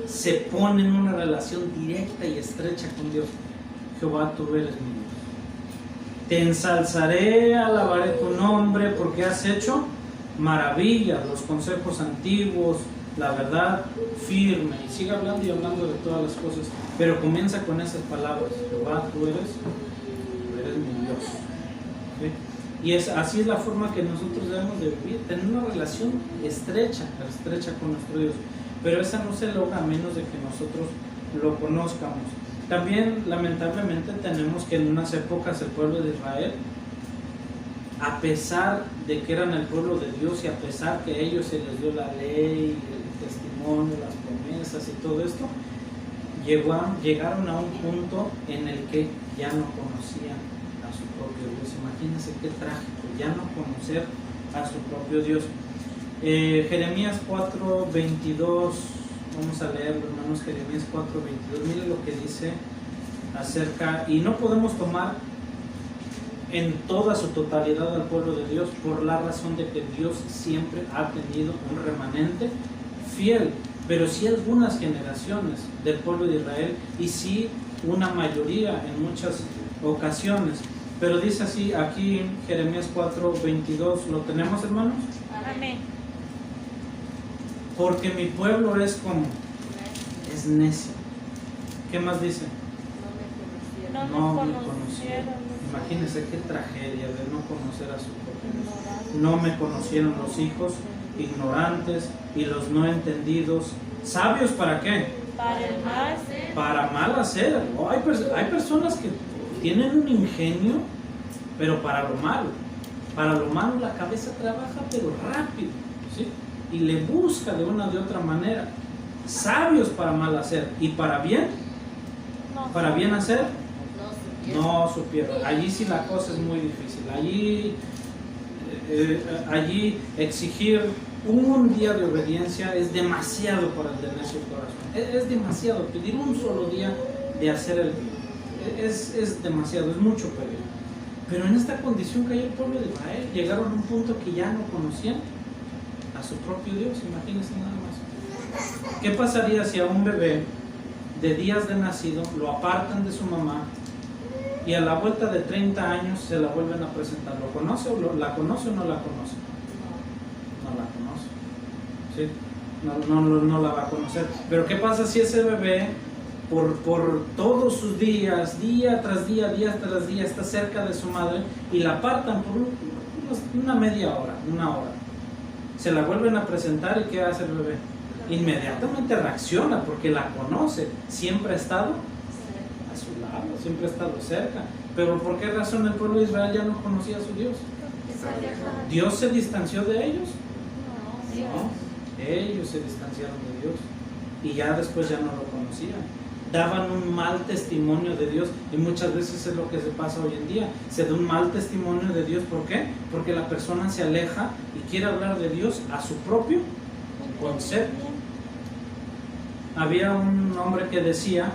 Se pone en una relación directa y estrecha con Dios. Jehová, tú eres mi Dios. Te ensalzaré, alabaré tu nombre, porque has hecho maravillas, los consejos antiguos, la verdad firme, y sigue hablando y hablando de todas las cosas, pero comienza con esas palabras: Jehová, tú eres mi Dios. ¿Sí? Y así es la forma que nosotros debemos de vivir, tener una relación estrecha con nuestro Dios, pero esa no se logra a menos de que nosotros lo conozcamos. También lamentablemente tenemos que en unas épocas el pueblo de Israel, a pesar de que eran el pueblo de Dios y a pesar que a ellos se les dio la ley, el testimonio, las promesas y todo esto, llegaron a un punto en el que ya no conocían a su propio Dios. Imagínense qué trágico, ya no conocer a su propio Dios. Jeremías 4:22, vamos a leerlo, hermanos. Jeremías 4:22, mire lo que dice acerca, y no podemos tomar en toda su totalidad al pueblo de Dios, por la razón de que Dios siempre ha tenido un remanente fiel, pero sí algunas generaciones del pueblo de Israel, y sí una mayoría en muchas ocasiones. Pero dice así aquí Jeremías 4:22, ¿lo tenemos, hermanos? Amén. Porque mi pueblo es como, es necio. ¿Qué más dice? No me conocieron. Imagínense qué tragedia de no conocer a su propio Dios. No me conocieron los hijos ignorantes y los no entendidos. ¿Sabios para qué? Para el mal. Para mal hacer. Oh, hay personas que tienen un ingenio, pero para lo malo. Para lo malo la cabeza trabaja, pero rápido, ¿sí? Y le busca de una de otra manera. Sabios para mal hacer y para bien hacer. No supieron. Allí sí la cosa es muy difícil. Allí exigir un día de obediencia es demasiado para el de necio corazón. Es demasiado. Pedir un solo día de hacer el bien es demasiado, es mucho pedir. Pero en esta condición que hay el pueblo de Israel, llegaron a un punto que ya no conocían a su propio Dios. Imagínense nada más. ¿Qué pasaría si a un bebé de días de nacido lo apartan de su mamá y a la vuelta de 30 años se la vuelven a presentar? ¿Lo conoce o la conoce o no la conoce? No la conoce, ¿sí? No la va a conocer. Pero ¿qué pasa si ese bebé por todos sus días, día tras día, está cerca de su madre y la apartan por una media hora, una hora? Se la vuelven a presentar y ¿qué hace el bebé? Inmediatamente reacciona porque la conoce, siempre ha estado a su lado, siempre ha estado cerca. Pero ¿por qué razón el pueblo de Israel ya no conocía a su Dios? ¿Dios se distanció de ellos? No, ellos se distanciaron de Dios y ya después ya no lo conocían. Daban un mal testimonio de Dios, y muchas veces es lo que se pasa hoy en día. Se da un mal testimonio de Dios. ¿Por qué? Porque la persona se aleja y quiere hablar de Dios a su propio concepto. Había un hombre que decía: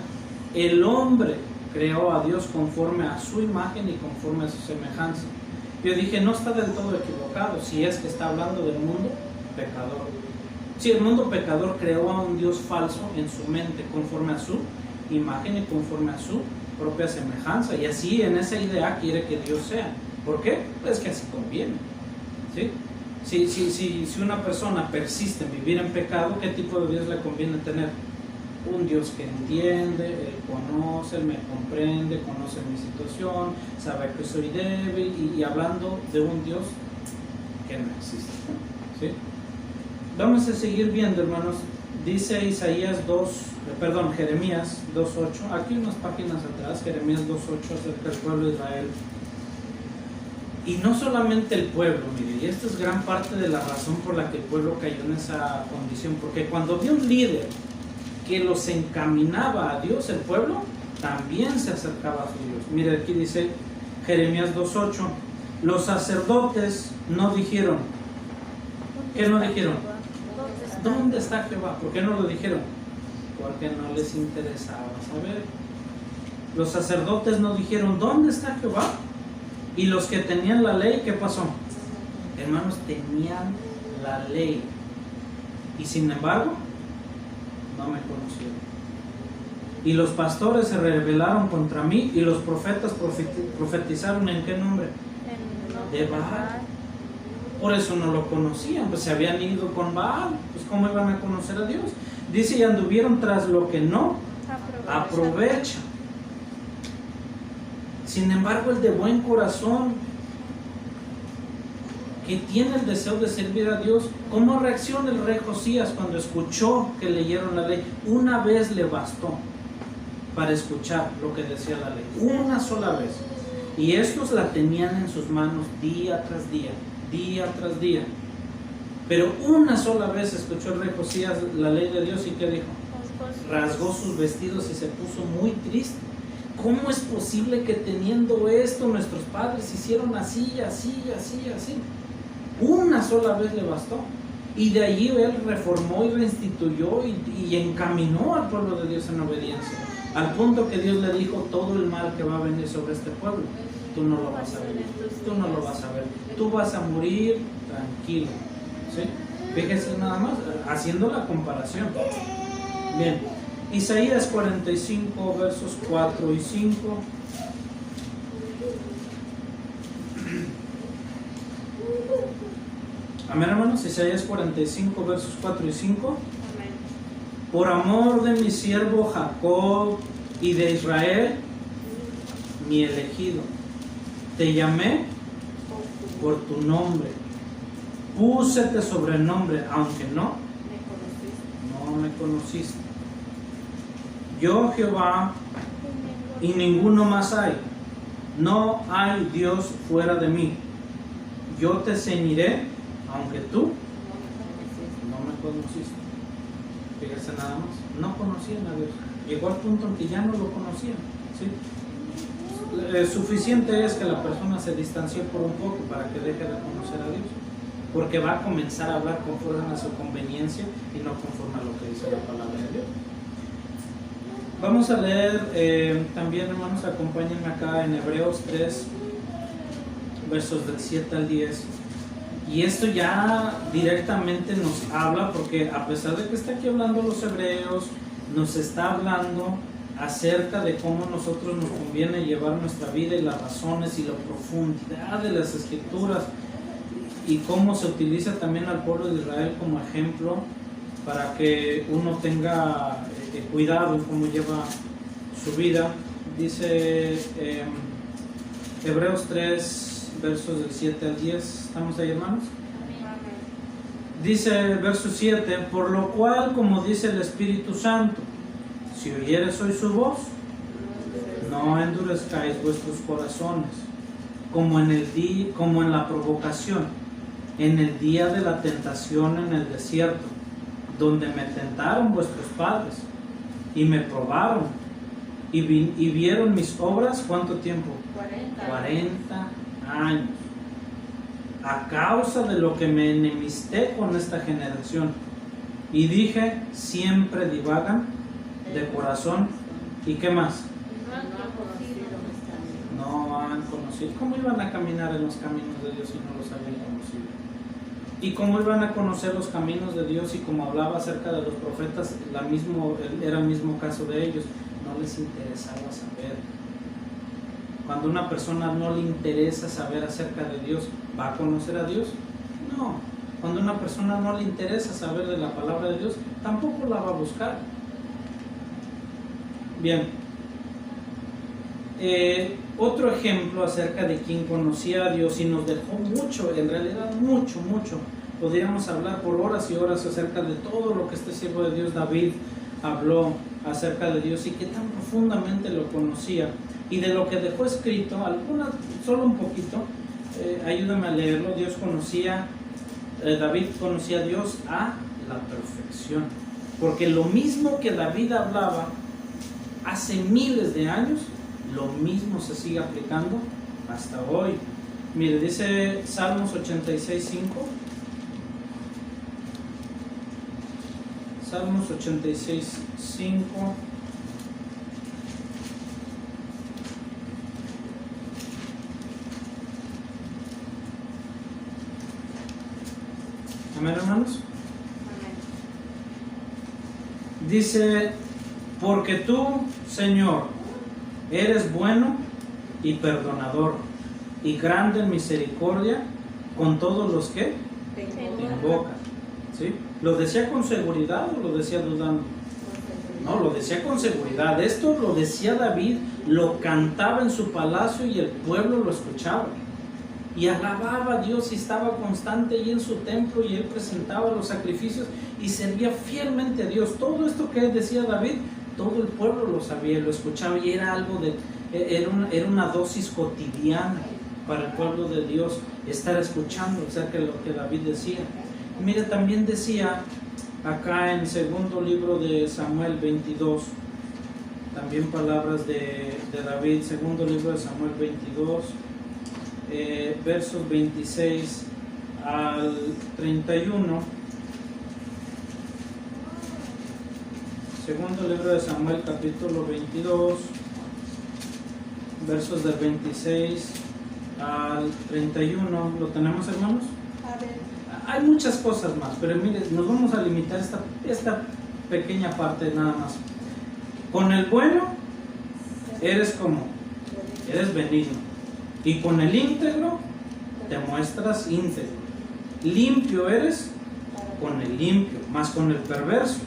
el hombre creó a Dios conforme a su imagen y conforme a su semejanza. Yo dije, no está del todo equivocado, si es que está hablando del mundo pecador. Si el mundo pecador creó a un Dios falso en su mente, conforme a su imagen y conforme a su propia semejanza, y así en esa idea quiere que Dios sea. ¿Por qué? Pues que así conviene, ¿sí? Si una persona persiste en vivir en pecado, ¿qué tipo de Dios le conviene tener? Un Dios que entiende, Él conoce, Él me comprende, conoce mi situación, sabe que soy débil, y hablando de un Dios que no existe, ¿sí? Vamos a seguir viendo, hermanos. Dice Jeremías 2:8, aquí unas páginas atrás, Jeremías 2:8, acerca del pueblo de Israel. Y no solamente el pueblo, mire, y esta es gran parte de la razón por la que el pueblo cayó en esa condición, porque cuando había un líder que los encaminaba a Dios, el pueblo también se acercaba a su Dios. Mire, aquí dice Jeremías 2:8, los sacerdotes no dijeron. ¿Qué no dijeron? ¿Dónde está Jehová? ¿Por qué no lo dijeron? Porque no les interesaba saber. Los sacerdotes no dijeron, ¿dónde está Jehová? Y los que tenían la ley, ¿qué pasó? Hermanos, tenían la ley y sin embargo no me conocieron. Y los pastores se rebelaron contra mí, y los profetas profetizaron ¿en qué nombre? De Baal. Por eso no lo conocían, pues se habían ido con Baal, pues ¿cómo iban a conocer a Dios? Dice, y anduvieron tras lo que no aprovecha. Sin embargo, el de buen corazón, que tiene el deseo de servir a Dios, ¿cómo reacciona el rey Josías cuando escuchó que leyeron la ley? Una vez le bastó para escuchar lo que decía la ley, una sola vez. Y estos la tenían en sus manos día tras día, día tras día. Pero una sola vez escuchó el rey Josías la ley de Dios, y ¿qué dijo? Rasgó sus vestidos y se puso muy triste. ¿Cómo es posible que teniendo esto nuestros padres hicieron así, así, así, así? Una sola vez le bastó. Y de allí él reformó y reinstituyó y encaminó al pueblo de Dios en obediencia. Al punto que Dios le dijo, todo el mal que va a venir sobre este pueblo, tú no lo vas a ver. Tú no lo vas a ver. Tú vas a morir tranquilo. ¿Sí? Fíjese nada más, haciendo la comparación. Bien, Isaías 45, versos 4 y 5. Amén, hermanos. Isaías 45, versos 4 y 5. Amén. Por amor de mi siervo Jacob y de Israel, mi elegido, te llamé por tu nombre, púsete sobrenombre, aunque no me conociste. Yo, Jehová, y ninguno más hay. No hay Dios fuera de mí. Yo te ceñiré, aunque tú no me conociste. Fíjese nada más, no conocían a Dios. Llegó al punto en que ya no lo conocían. ¿Sí? Suficiente es que la persona se distancie por un poco para que deje de conocer a Dios, porque va a comenzar a hablar conforme a su conveniencia y no conforme a lo que dice la palabra de Dios. Vamos a leer también, hermanos, acompáñenme acá en Hebreos 3, versos del 7 al 10. Y esto ya directamente nos habla, porque a pesar de que está aquí hablando los hebreos, nos está hablando acerca de cómo nosotros nos conviene llevar nuestra vida y las razones y la profundidad de las escrituras, y cómo se utiliza también al pueblo de Israel como ejemplo para que uno tenga cuidado en cómo lleva su vida. Dice Hebreos 3, versos del 7 al 10. ¿Estamos ahí, hermanos? Dice verso 7, por lo cual, como dice el Espíritu Santo, si oyeres hoy su voz, no endurezcáis vuestros corazones, como en la provocación, en el día de la tentación en el desierto, donde me tentaron vuestros padres y me probaron y vieron mis obras. ¿Cuánto tiempo? 40 años. A causa de lo que me enemisté con esta generación, y dije, siempre divagan de corazón. ¿Y qué más? No han conocido. ¿Cómo iban a caminar en los caminos de Dios si no los habían conocido? ¿Y cómo iban a conocer los caminos de Dios? Y como hablaba acerca de los profetas, era el mismo caso de ellos. No les interesaba saber. Cuando una persona no le interesa saber acerca de Dios, ¿va a conocer a Dios? No. Cuando una persona no le interesa saber de la palabra de Dios, tampoco la va a buscar. Bien. Otro ejemplo acerca de quien conocía a Dios y nos dejó mucho, en realidad mucho. Podríamos hablar por horas y horas acerca de todo lo que este siervo de Dios David habló acerca de Dios y que tan profundamente lo conocía, y de lo que dejó escrito, solo un poquito. Ayúdame a leerlo. David conocía a Dios a la perfección, porque lo mismo que David hablaba hace miles de años, lo mismo se sigue aplicando hasta hoy. Mire, dice Salmos 86:5. Salmos 86:5. Amén, hermanos. Dice, porque tú, Señor, eres bueno y perdonador, y grande en misericordia con todos los que Te te invocan. invocan. ¿Sí? ¿Lo decía con seguridad o lo decía dudando? No, lo decía con seguridad. Esto lo decía David, lo cantaba en su palacio y el pueblo lo escuchaba. Y alababa a Dios y estaba constante ahí en su templo y él presentaba los sacrificios y servía fielmente a Dios. Todo esto que decía David, todo el pueblo lo sabía, lo escuchaba y era algo era una dosis cotidiana para el pueblo de Dios estar escuchando acerca de lo que David decía. Y mire, también decía acá en segundo libro de Samuel 22, también palabras de David, segundo libro de Samuel 22, versos 26 al 31. Segundo libro de Samuel, capítulo 22, versos del 26 al 31. ¿Lo tenemos, hermanos? A ver. Hay muchas cosas más, pero mire, nos vamos a limitar esta pequeña parte nada más. Con el bueno eres como, eres benigno, y con el íntegro te muestras íntegro. Limpio eres con el limpio, más con el perverso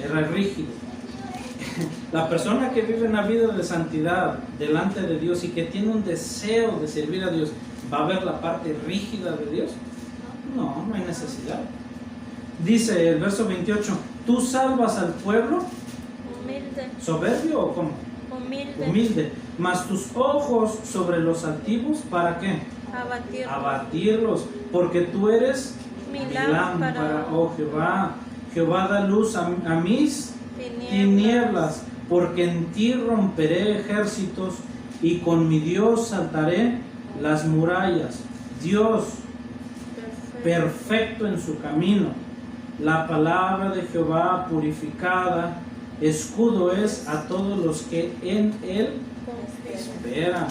eres rígido. La persona que vive una vida de santidad delante de Dios y que tiene un deseo de servir a Dios, ¿va a ver la parte rígida de Dios? No, no hay necesidad. Dice el verso 28, ¿tú salvas al pueblo? Humilde. ¿Soberbio o cómo? Humilde. Humilde. Mas tus ojos sobre los altivos, ¿para qué? Abatir. Abatirlos, porque tú eres Mi mi lámpara, lámpara, oh Jehová. Jehová da luz a mis tinieblas, porque en ti romperé ejércitos y con mi Dios saltaré las murallas. Dios perfecto en su camino, la palabra de Jehová purificada, escudo es a todos los que en él esperan.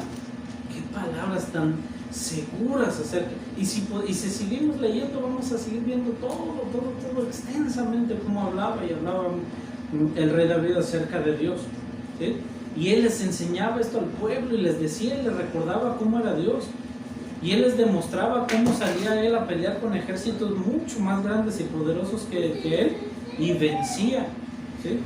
Qué palabras tan seguras acerca. Y si seguimos leyendo, vamos a seguir viendo todo extensamente cómo hablaba el rey David acerca de Dios, ¿sí? Y él les enseñaba esto al pueblo y les decía, y les recordaba cómo era Dios. Y él les demostraba cómo salía él a pelear con ejércitos mucho más grandes y poderosos que él, y vencía, ¿sí?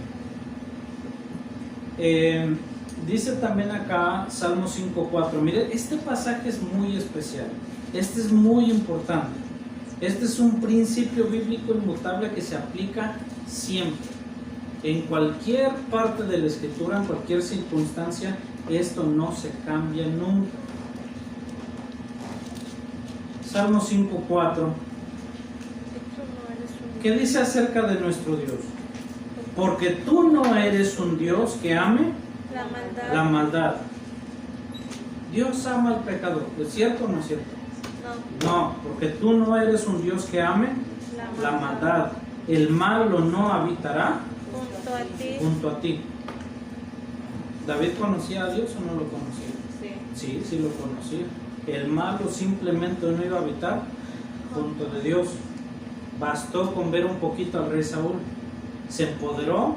Dice también acá Salmo 5.4. Mire, este pasaje es muy especial. Este es muy importante. Este es un principio bíblico inmutable que se aplica siempre. En cualquier parte de la Escritura, en cualquier circunstancia, esto no se cambia nunca. Salmo 5.4. ¿Qué dice acerca de nuestro Dios? Porque tú no eres un Dios que ame la maldad. Dios ama al pecador, ¿es cierto o no es cierto? No, porque tú no eres un Dios que ame la maldad. El malo no habitará junto a ti. ¿David conocía a Dios o no lo conocía? Sí lo conocía. El malo simplemente no iba a habitar junto de Dios. Bastó con ver un poquito al rey Saúl. Se empoderó,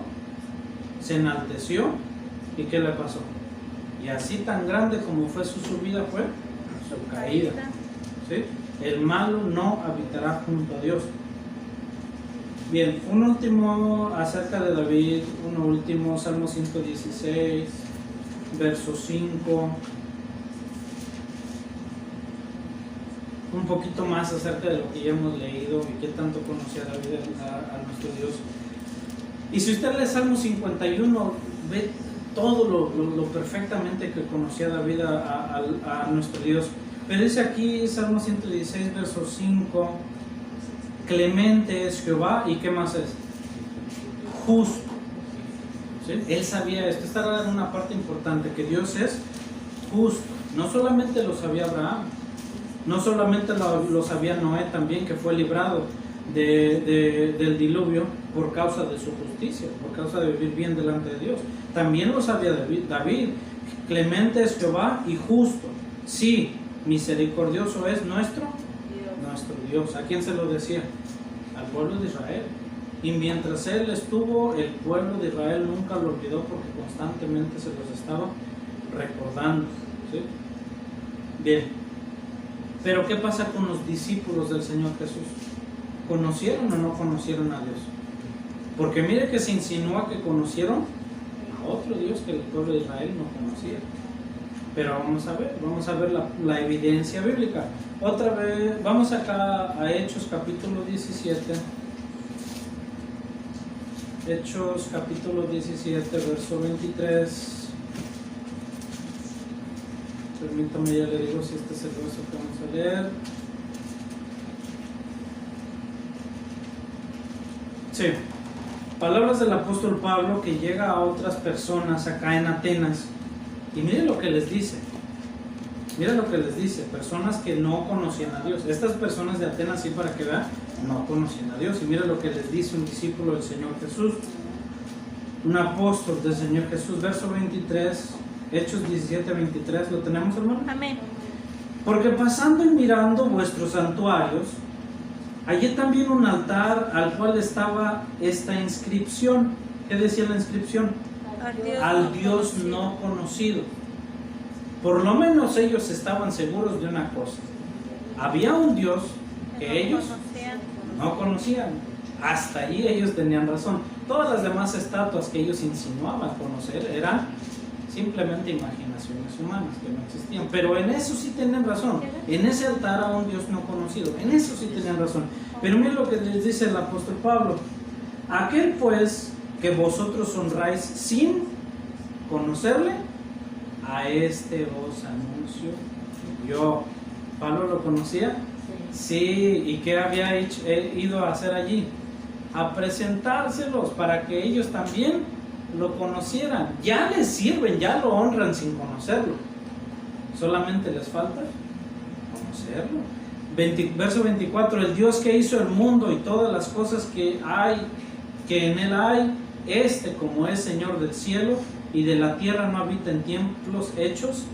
se enalteció, ¿y qué le pasó? Y así tan grande como fue su subida fue su caída, ¿sí? El malo no habitará junto a Dios. Bien, un último acerca de David, Salmo 116, verso 5. Un poquito más acerca de lo que ya hemos leído y qué tanto conocía David a nuestro Dios. Y si usted lee Salmo 51, ve todo lo perfectamente que conocía David a nuestro Dios. Pero dice aquí, Salmo 116, verso 5, clemente es Jehová, ¿y qué más es? Justo. ¿Sí? Él sabía esto. Esta era una parte importante, que Dios es justo. No solamente lo sabía Abraham, no solamente lo sabía Noé también, que fue librado del diluvio por causa de su justicia, por causa de vivir bien delante de Dios. También lo sabía David. Clemente es Jehová y justo. Sí, misericordioso es nuestro Dios. ¿A quién se lo decía? Al pueblo de Israel. Y mientras él estuvo, el pueblo de Israel nunca lo olvidó, porque constantemente se los estaba recordando, ¿sí? Bien. Pero ¿qué pasa con los discípulos del Señor Jesús? ¿Conocieron o no conocieron a Dios? Porque mire que se insinúa que conocieron a otro Dios que el pueblo de Israel no conocía. Pero vamos a ver la evidencia bíblica. Otra vez, vamos acá a Hechos capítulo 17. Hechos capítulo 17, verso 23. Permítame, ya le digo si este es el verso que vamos a leer. Sí. Palabras del apóstol Pablo que llega a otras personas acá en Atenas. Y miren lo que les dice. Miren lo que les dice. Personas que no conocían a Dios. Estas personas de Atenas, sí, para que vean, no conocían a Dios. Y miren lo que les dice un discípulo del Señor Jesús. Un apóstol del Señor Jesús. Verso 23. Hechos 17, 23. ¿Lo tenemos, hermano? Amén. Porque pasando y mirando vuestros santuarios, hallé también un altar al cual estaba esta inscripción. ¿Qué decía la inscripción? Al Dios no conocido. Por lo menos ellos estaban seguros de una cosa. Había un Dios que ellos no conocían. Hasta ahí ellos tenían razón. Todas las demás estatuas que ellos insinuaban conocer eran simplemente imaginaciones humanas que no existían. Pero en eso sí tenían razón. En ese altar a un Dios no conocido. En eso sí tenían razón. Pero miren lo que les dice el apóstol Pablo. Aquel pues que vosotros honráis sin conocerle, a este os anuncio yo. ¿Pablo lo conocía? Sí. ¿Y qué había ido a hacer allí? A presentárselos para que ellos también lo conocieran. Ya les sirven, ya lo honran sin conocerlo. Solamente les falta conocerlo. Verso 24. El Dios que hizo el mundo y todas las cosas que en él hay, como es Señor del cielo y de la tierra, no habita en templos hechos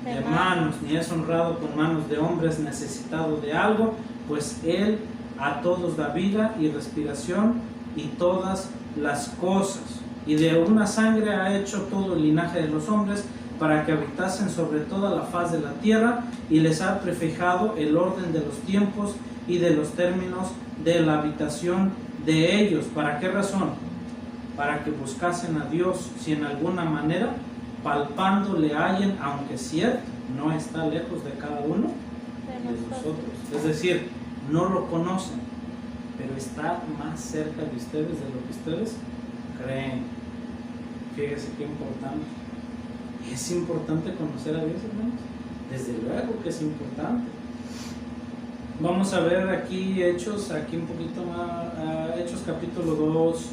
de manos, ni es honrado con manos de hombres, necesitado de algo, pues él a todos da vida y respiración y todas las cosas, y de una sangre ha hecho todo el linaje de los hombres para que habitasen sobre toda la faz de la tierra, y les ha prefijado el orden de los tiempos y de los términos de la habitación de ellos. ¿Para qué razón? Para que buscasen a Dios, si en alguna manera palpando le hallen, aunque cierto no está lejos de cada uno de nosotros. Es decir, no lo conocen, pero está más cerca de ustedes de lo que ustedes creen. Fíjese qué importante. ¿Es importante conocer a Dios, hermanos? Desde luego que es importante. Vamos a ver aquí Hechos, aquí un poquito más, Hechos capítulo 2.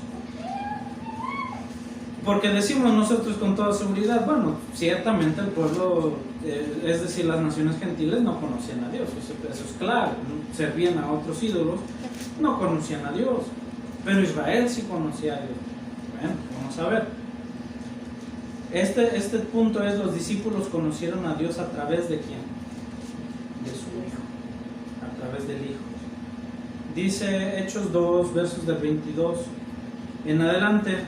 Porque decimos nosotros con toda seguridad, bueno, ciertamente el pueblo, es decir, las naciones gentiles no conocían a Dios, eso es claro, servían a otros ídolos, no conocían a Dios, pero Israel sí conocía a Dios. Bueno, vamos a ver. Este punto es: los discípulos conocieron a Dios a través de ¿quién? De su Hijo, a través del Hijo. Dice Hechos 2, versos del 22 en adelante.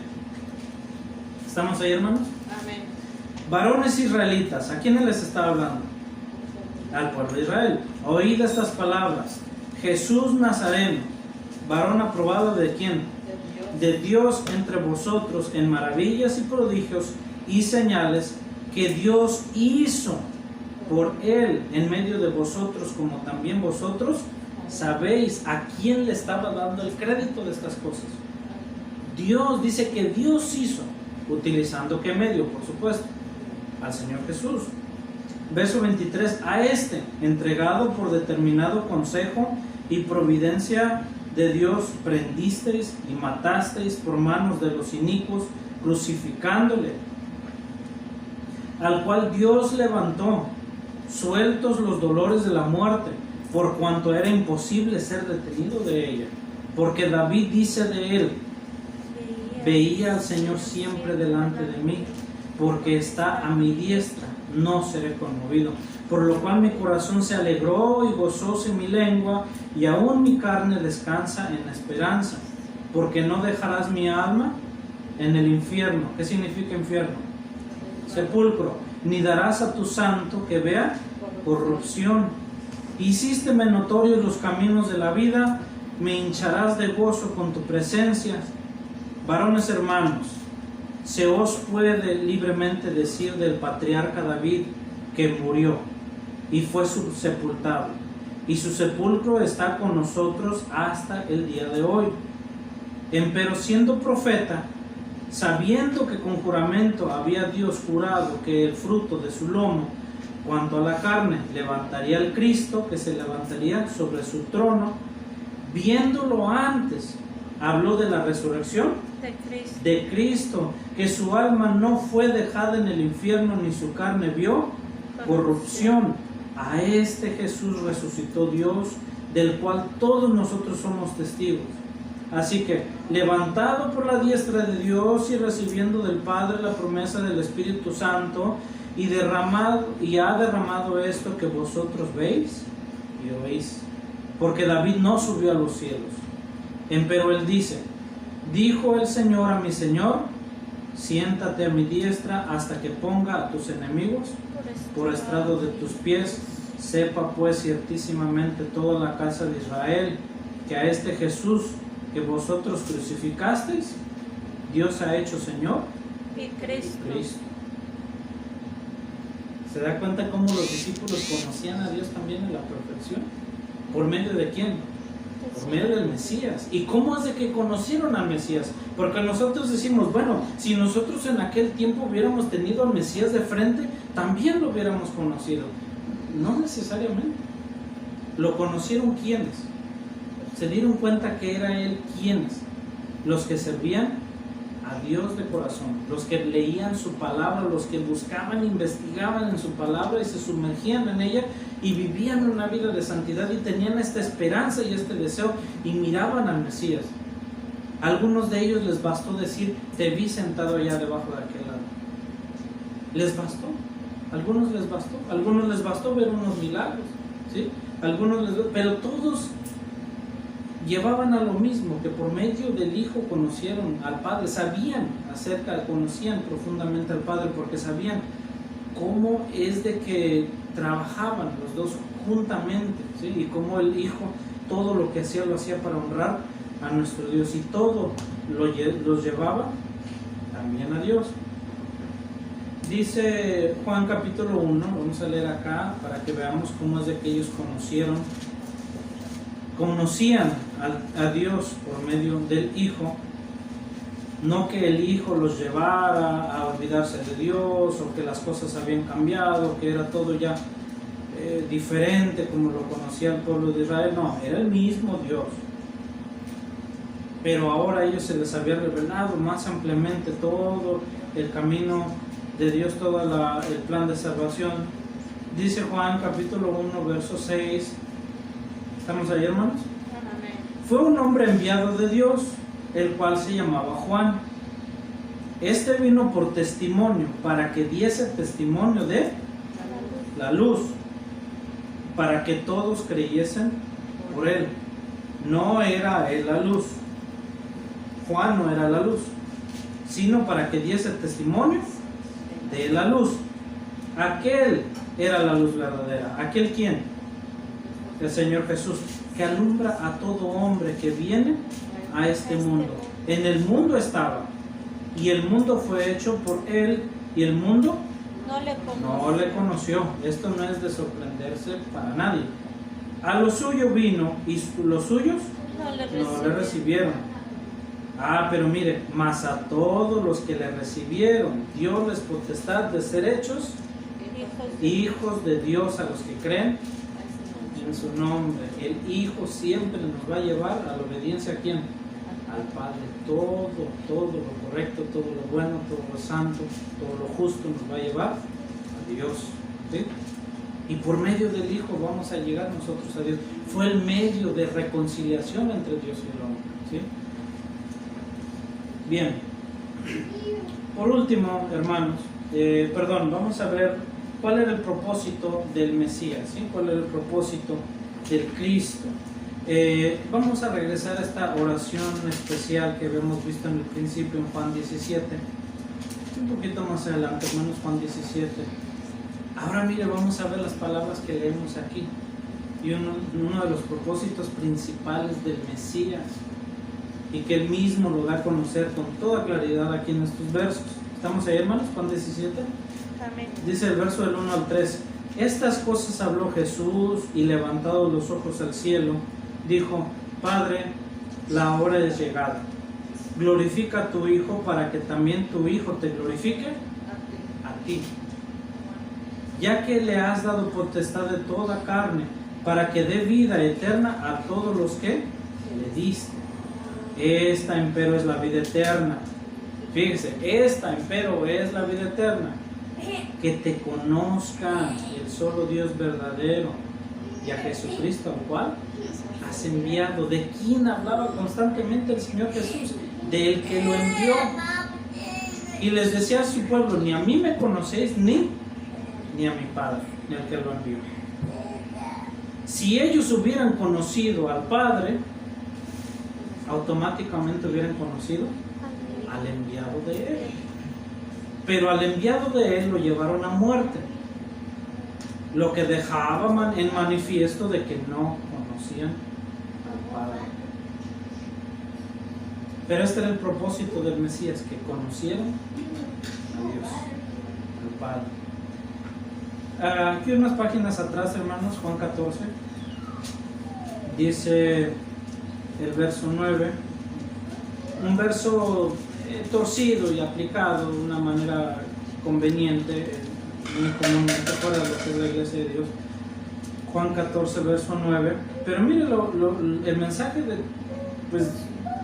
¿Estamos ahí, hermanos? Amén. Varones israelitas, ¿a quiénes les está hablando? Al pueblo de Israel. Oíd estas palabras: Jesús Nazareno, varón aprobado ¿de quién? De Dios entre vosotros en maravillas y prodigios y señales que Dios hizo por él en medio de vosotros, como también vosotros sabéis. ¿A quién le estaba dando el crédito de estas cosas? Dios. Dice que Dios hizo. ¿Utilizando qué medio? Por supuesto, al Señor Jesús. Verso 23: a este, entregado por determinado consejo y providencia de Dios, prendisteis y matasteis por manos de los inicuos, crucificándole, al cual Dios levantó, sueltos los dolores de la muerte, por cuanto era imposible ser detenido de ella. Porque David dice de él: veía al Señor siempre delante de mí, porque está a mi diestra, no seré conmovido. Por lo cual mi corazón se alegró y gozóse mi lengua, y aún mi carne descansa en la esperanza, porque no dejarás mi alma en el infierno. ¿Qué significa infierno? Sepulcro. Ni darás a tu santo que vea corrupción. Hicísteme notorios los caminos de la vida, me hincharás de gozo con tu presencia. Varones hermanos, se os puede libremente decir del patriarca David que murió y fue sepultado, y su sepulcro está con nosotros hasta el día de hoy. Empero siendo profeta, sabiendo que con juramento había Dios jurado que el fruto de su lomo, cuanto a la carne, levantaría al Cristo, que se levantaría sobre su trono, viéndolo antes, habló de la resurrección de Cristo, que su alma no fue dejada en el infierno, ni su carne vio corrupción. A este Jesús resucitó Dios, del cual todos nosotros somos testigos. Así que, levantado por la diestra de Dios y recibiendo del Padre la promesa del Espíritu Santo, y ha derramado esto que vosotros veis y oís. Porque David no subió a los cielos, empero él dice: dijo el Señor a mi Señor, siéntate a mi diestra hasta que ponga a tus enemigos por estrado de tus pies. Sepa pues ciertísimamente toda la casa de Israel que a este Jesús que vosotros crucificasteis, Dios ha hecho Señor y Cristo. ¿Se da cuenta cómo los discípulos conocían a Dios también en la perfección? ¿Por medio de quién? Por medio del Mesías. ¿Y cómo es de que conocieron al Mesías? Porque nosotros decimos, bueno, si nosotros en aquel tiempo hubiéramos tenido al Mesías de frente, también lo hubiéramos conocido. No necesariamente. ¿Lo conocieron quiénes? Se dieron cuenta que era Él quiénes. Los que servían a Dios de corazón, los que leían su palabra, los que buscaban, investigaban en su palabra y se sumergían en ella y vivían una vida de santidad y tenían esta esperanza y este deseo y miraban al Mesías. A algunos de ellos les bastó decir: te vi sentado allá debajo de aquel lado. Les bastó. Algunos les bastó ver unos milagros, ¿sí? Pero todos llevaban a lo mismo, que por medio del Hijo conocieron al Padre, conocían profundamente al Padre, porque sabían cómo es de que trabajaban los dos juntamente, ¿sí? Y cómo el Hijo todo lo que hacía lo hacía para honrar a nuestro Dios, y todo los llevaba también a Dios. Dice Juan capítulo 1, vamos a leer acá para que veamos cómo es de que ellos conocían a Dios por medio del Hijo. No que el Hijo los llevara a olvidarse de Dios, o que las cosas habían cambiado, que era todo ya diferente como lo conocía el pueblo de Israel. No, era el mismo Dios, pero ahora a ellos se les había revelado más ampliamente todo el camino de Dios, todo el plan de salvación. Dice Juan capítulo 1 verso 6. ¿Estamos ahí, hermanos? Fue un hombre enviado de Dios, el cual se llamaba Juan. Este vino por testimonio, para que diese testimonio de la luz, para que todos creyesen por él. No era él la luz, Juan no era la luz, sino para que diese testimonio de la luz. Aquel era la luz verdadera. ¿Aquel quién? El Señor Jesús, que alumbra a todo hombre que viene a este mundo. En el mundo estaba, y el mundo fue hecho por él, y el mundo no le conoció. Esto no es de sorprenderse para nadie. A lo suyo vino, y los suyos no le recibieron. Pero mire, mas a todos los que le recibieron, Dios les potestad de ser hechos hijos de Dios, a los que creen en su nombre. El Hijo siempre nos va a llevar a la obediencia. ¿A quién? Al Padre. Todo lo correcto, todo lo bueno, todo lo santo, todo lo justo nos va a llevar a Dios, ¿sí? Y por medio del Hijo vamos a llegar nosotros a Dios. Fue el medio de reconciliación entre Dios y el hombre, ¿sí? Bien, por último, hermanos, vamos a ver cuál era el propósito del Mesías, ¿sí? Cuál era el propósito del Cristo. Vamos a regresar a esta oración especial que habíamos visto en el principio en Juan 17, un poquito más adelante, hermanos, Juan 17. Ahora mire, vamos a ver las palabras que leemos aquí. y uno de los propósitos principales del Mesías, y que Él mismo lo da a conocer con toda claridad aquí en estos versos. ¿Estamos ahí, hermanos? Juan 17. Amén. Dice el verso del 1 al 3. Estas cosas habló Jesús, y levantados los ojos al cielo, dijo: Padre, la hora es llegada. Glorifica a tu Hijo, para que también tu Hijo te glorifique a ti, ya que le has dado potestad de toda carne, para que dé vida eterna a todos los que le diste. Esta empero es la vida eterna. Fíjese, esta empero es la vida eterna, que te conozcan, el solo Dios verdadero, y a Jesucristo, al cual has enviado. ¿De quién hablaba constantemente el Señor Jesús? Del que lo envió. Y les decía a su pueblo: ni a mí me conocéis, ni a mi Padre, ni al que lo envió. Si ellos hubieran conocido al Padre, automáticamente hubieran conocido al enviado de Él. Pero al enviado de Él lo llevaron a muerte, lo que dejaba en manifiesto de que no conocían al Padre. Pero este era el propósito del Mesías, que conocieran a Dios, al Padre. Aquí unas páginas atrás, hermanos, Juan 14, dice el verso 9, un verso torcido y aplicado de una manera conveniente, muy comúnmente fuera de lo que es la iglesia de Dios. Juan 14, verso 9. Pero mire el mensaje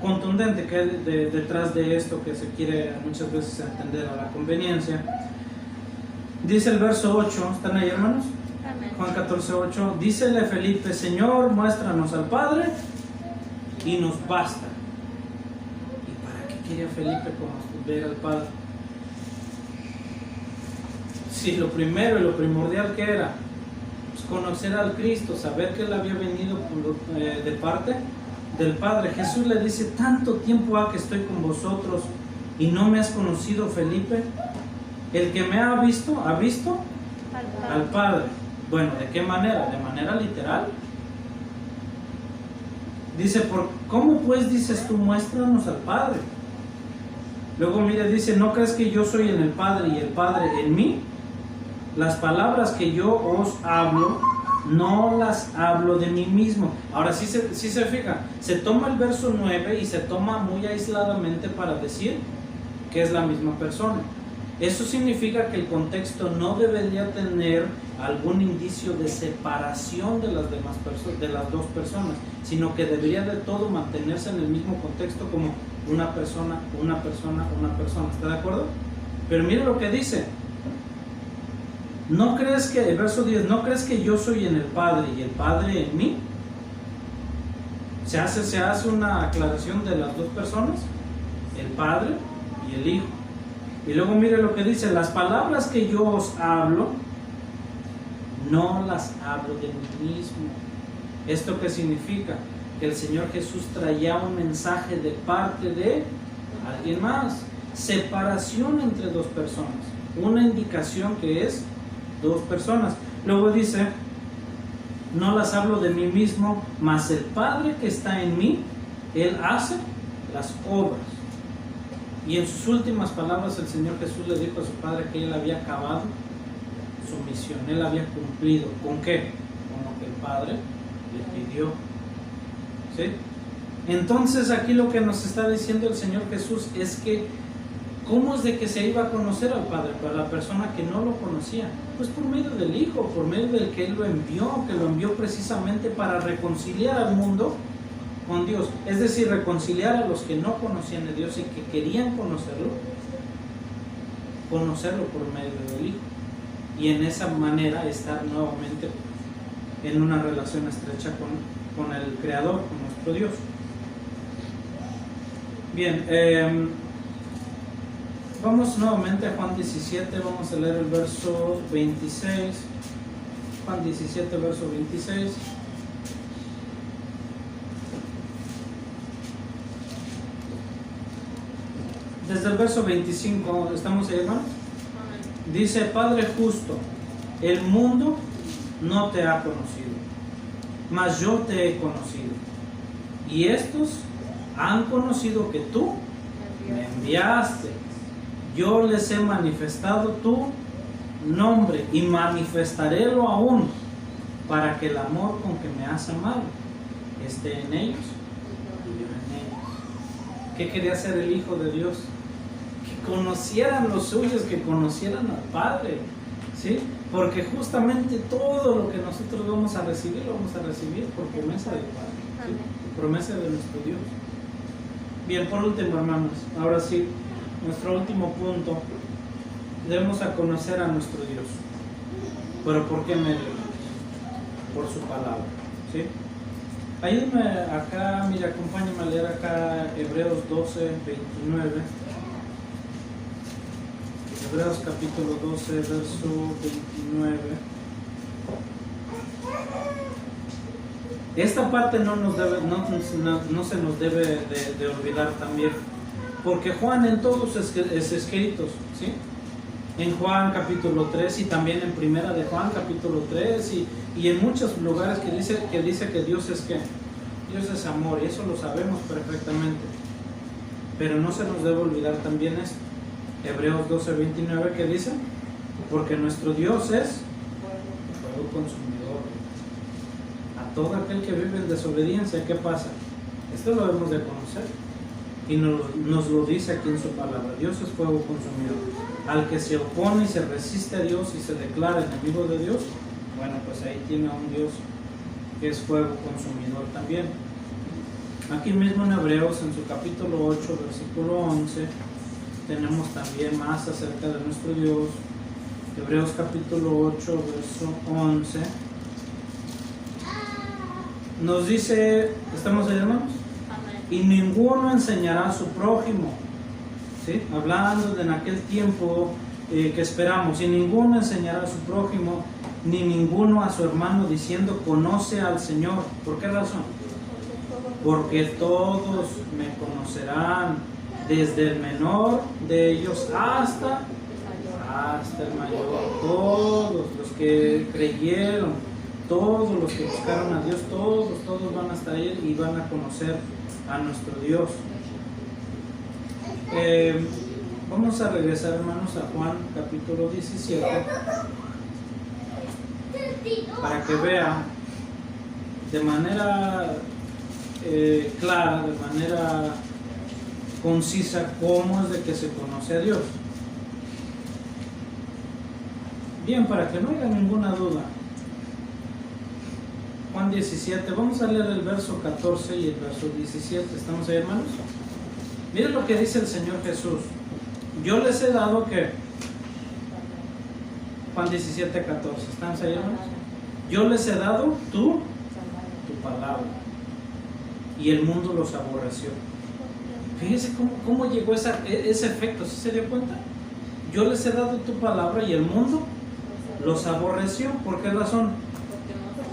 contundente que hay detrás de esto, que se quiere muchas veces entender a la conveniencia. Dice el verso 8, ¿están ahí, hermanos? Amén. Juan 14, 8. Dícele Felipe: Señor, muéstranos al Padre y nos basta. ¿Y para qué quería Felipe ver al Padre? Si lo primero y lo primordial que era, pues conocer al Cristo, saber que Él había venido de parte del Padre. Jesús le dice: tanto tiempo ha que estoy con vosotros y no me has conocido, Felipe. El que me ha visto al Padre. Bueno, ¿de qué manera? ¿De manera literal? Dice: ¿cómo pues dices tú, muéstranos al Padre? Luego mire, dice: ¿no crees que yo soy en el Padre y el Padre en mí? Las palabras que yo os hablo, no las hablo de mí mismo. Ahora sí se fija, se toma el verso 9 y se toma muy aisladamente para decir que es la misma persona. Eso significa que el contexto no debería tener algún indicio de separación de las demás personas, de las dos personas, sino que debería de todo mantenerse en el mismo contexto como una persona, una persona, una persona. ¿Está de acuerdo? Pero mire lo que dice. ¿No crees que, el verso 10, ¿no crees que yo soy en el Padre y el Padre en mí? Se hace una aclaración de las dos personas, el Padre y el Hijo. Y luego mire lo que dice: las palabras que yo os hablo, no las hablo de mí mismo. ¿Esto qué significa? Que el Señor Jesús traía un mensaje de parte de alguien más. Separación entre dos personas. Una indicación que es dos personas. Luego dice: no las hablo de mí mismo, mas el Padre que está en mí, Él hace las obras. Y en sus últimas palabras el Señor Jesús le dijo a su Padre que Él había acabado su misión, Él había cumplido. ¿Con qué? Con lo que el Padre le pidió. ¿Sí? Entonces aquí lo que nos está diciendo el Señor Jesús es que ¿cómo es de que se iba a conocer al Padre para la persona que no lo conocía? Pues por medio del Hijo, por medio del que Él lo envió precisamente para reconciliar al mundo con Dios, es decir, reconciliar a los que no conocían de Dios y que querían conocerlo por medio del Hijo, y en esa manera estar nuevamente en una relación estrecha con el Creador, con nuestro Dios. Bien, vamos nuevamente a Juan 17, vamos a leer el verso 26, Juan 17, verso 26. Desde el verso 25, ¿estamos ahí, hermanos? Dice: Padre justo, el mundo no te ha conocido, mas yo te he conocido. Y estos han conocido que tú me enviaste. Yo les he manifestado tu nombre y manifestarélo aún, para que el amor con que me has amado esté en ellos y yo en ellos. ¿Qué quería hacer el Hijo de Dios? Que conocieran los suyos, que conocieran al Padre, ¿sí? Porque justamente todo lo que nosotros vamos a recibir, lo vamos a recibir por promesa del Padre, ¿sí? Promesa de nuestro Dios. Bien, por último, hermanos, ahora sí, nuestro último punto, debemos a conocer a nuestro Dios. ¿Pero por qué medio? Por su palabra, ¿sí? Ayúdame acá, mira, acompáñame a leer acá Hebreos 12, 29. Hebreos capítulo 12, verso 29. Esta parte no se nos debe de olvidar también, porque Juan en todos sus escritos, ¿sí? En Juan capítulo 3 y también en primera de Juan capítulo 3 y en muchos lugares que dice que Dios es ¿qué? Dios es amor, y eso lo sabemos perfectamente, pero no se nos debe olvidar también esto. Hebreos 12, 29, que dice: porque nuestro Dios es fuego consumidor. A todo aquel que vive en desobediencia, ¿qué pasa? Esto lo debemos de conocer y nos lo dice aquí en su palabra. Dios es fuego consumidor. Al que se opone y se resiste a Dios y se declara enemigo de Dios, bueno, pues ahí tiene a un Dios que es fuego consumidor también. Aquí mismo en Hebreos, en su capítulo 8, versículo 11, tenemos también más acerca de nuestro Dios. Hebreos capítulo 8, verso 11, nos dice, ¿estamos ahí, hermanos? Y ninguno enseñará a su prójimo, ¿sí? Hablando de en aquel tiempo que esperamos, y ninguno enseñará a su prójimo, ni ninguno a su hermano, diciendo: conoce al Señor. ¿Por qué razón? Porque todos me conocerán, desde el menor de ellos hasta el mayor. Todos los que creyeron, todos los que buscaron a Dios, todos van a estar ahí y van a conocer a nuestro Dios. Vamos a regresar, hermanos, a Juan capítulo 17 para que vean de manera clara, de manera concisa, cómo es de que se conoce a Dios. Bien, para que no haya ninguna duda, Juan 17, vamos a leer el verso 14 y el verso 17. ¿Estamos ahí, hermanos? Miren lo que dice el Señor Jesús. Yo les he dado que Juan 17, 14. ¿Estamos ahí, hermanos? Yo les he dado tu palabra, y el mundo los aborreció. Fíjense cómo llegó ese efecto. ¿Sí se dio cuenta? Yo les he dado tu palabra y el mundo los aborreció. ¿Por qué razón?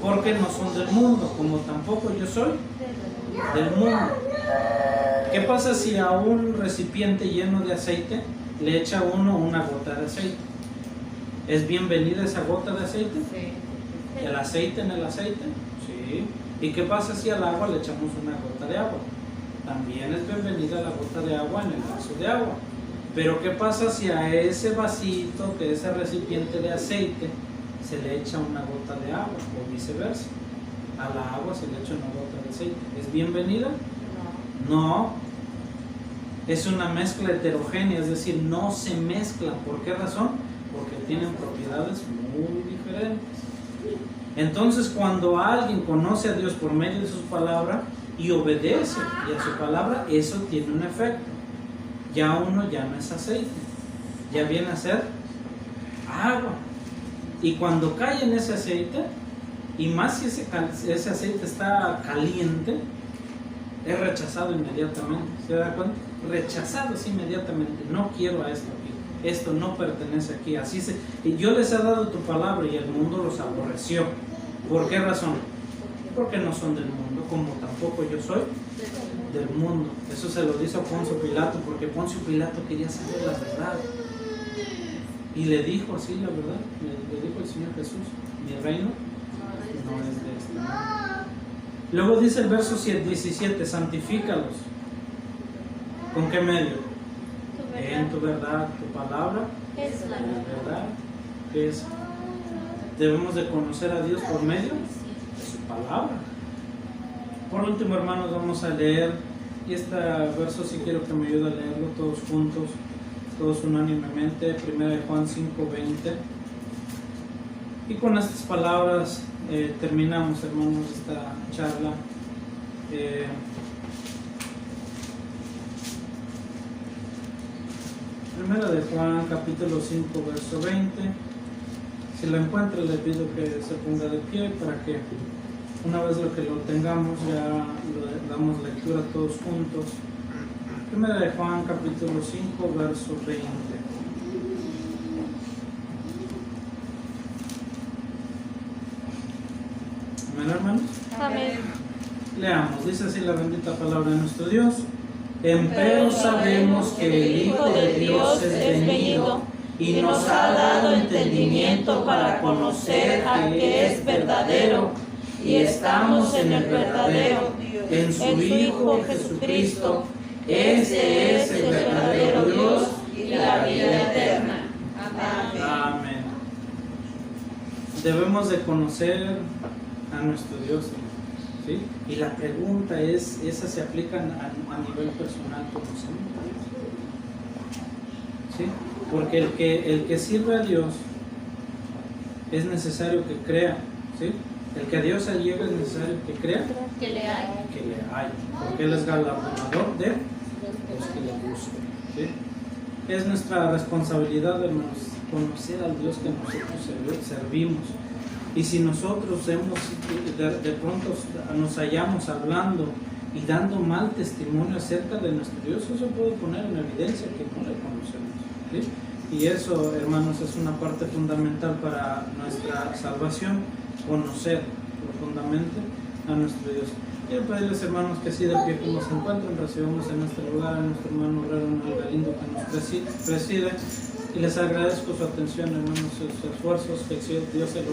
Porque no son del mundo, como tampoco yo soy del mundo. ¿Qué pasa si a un recipiente lleno de aceite le echa uno una gota de aceite? ¿Es bienvenida esa gota de aceite? Sí. ¿El aceite en el aceite? Sí. ¿Y qué pasa si al agua le echamos una gota de agua? También es bienvenida la gota de agua en el vaso de agua. Pero ¿qué pasa si a ese vasito, que ese recipiente de aceite, se le echa una gota de agua, o viceversa? A la agua se le echa una gota de aceite. ¿Es bienvenida? No. Es una mezcla heterogénea, es decir, no se mezclan. ¿Por qué razón? Porque tienen propiedades muy diferentes. Entonces, cuando alguien conoce a Dios por medio de su palabra y obedece y a su palabra, eso tiene un efecto. Ya uno ya no es aceite, ya viene a ser agua. Y cuando cae en ese aceite, y más si ese aceite está caliente, es rechazado inmediatamente. ¿Se da cuenta? Rechazados inmediatamente. No quiero a esto aquí. Esto no pertenece aquí. Y yo les he dado tu palabra y el mundo los aborreció. ¿Por qué razón? Porque no son del mundo, como tampoco yo soy del mundo. Eso se lo dice a Poncio Pilato, porque Poncio Pilato quería saber la verdad. Y le dijo así la verdad. Le dijo el Señor Jesús: mi reino no es de este mundo. Luego dice el verso 17, santifícalos. ¿Con qué medio? Tu En tu verdad verdad, tu palabra, es la verdad, que es, debemos de conocer a Dios por medio de su palabra. Por último, hermanos, vamos a leer, y este verso sí quiero que me ayude a leerlo todos juntos, todos unánimemente, 1 Juan 5:20. Y con estas palabras terminamos, hermanos, esta charla. Primera de Juan, capítulo 5, verso 20. Si lo encuentra, le pido que se ponga de pie para que una vez lo que lo tengamos ya lo damos lectura todos juntos. Primera de Juan, capítulo 5, verso 20. Amén, hermanos. Amén. Leamos, dice así la bendita palabra de nuestro Dios. Empero sabemos que el Hijo de Dios es venido y nos ha dado entendimiento para conocer al que es verdadero, y estamos en el verdadero, en su Hijo Jesucristo. Este es el verdadero Dios y la vida eterna. Amén. Debemos de conocer a nuestro Dios, ¿sí? Y la pregunta es, esa se aplica a nivel personal, conocemos a Dios, ¿sí? Porque el que sirve a Dios es necesario que crea, ¿sí? El que a Dios se llegue es necesario que crea Que le hay. que le hay, porque Él es galardonador de los que le buscan, ¿sí? Es nuestra responsabilidad, hermanos, conocer al Dios que nosotros servimos. Y si nosotros de pronto nos hallamos hablando y dando mal testimonio acerca de nuestro Dios, eso se puede poner en evidencia que no le conocemos, ¿sí? Y eso, hermanos, es una parte fundamental para nuestra salvación, conocer profundamente a nuestro Dios. Quiero pedirles, hermanos, que así de pie como se encuentran, recibamos en nuestro lugar a nuestro hermano Manuel Galindo, que nos preside, y les agradezco su atención, hermanos, sus esfuerzos, que Dios se lo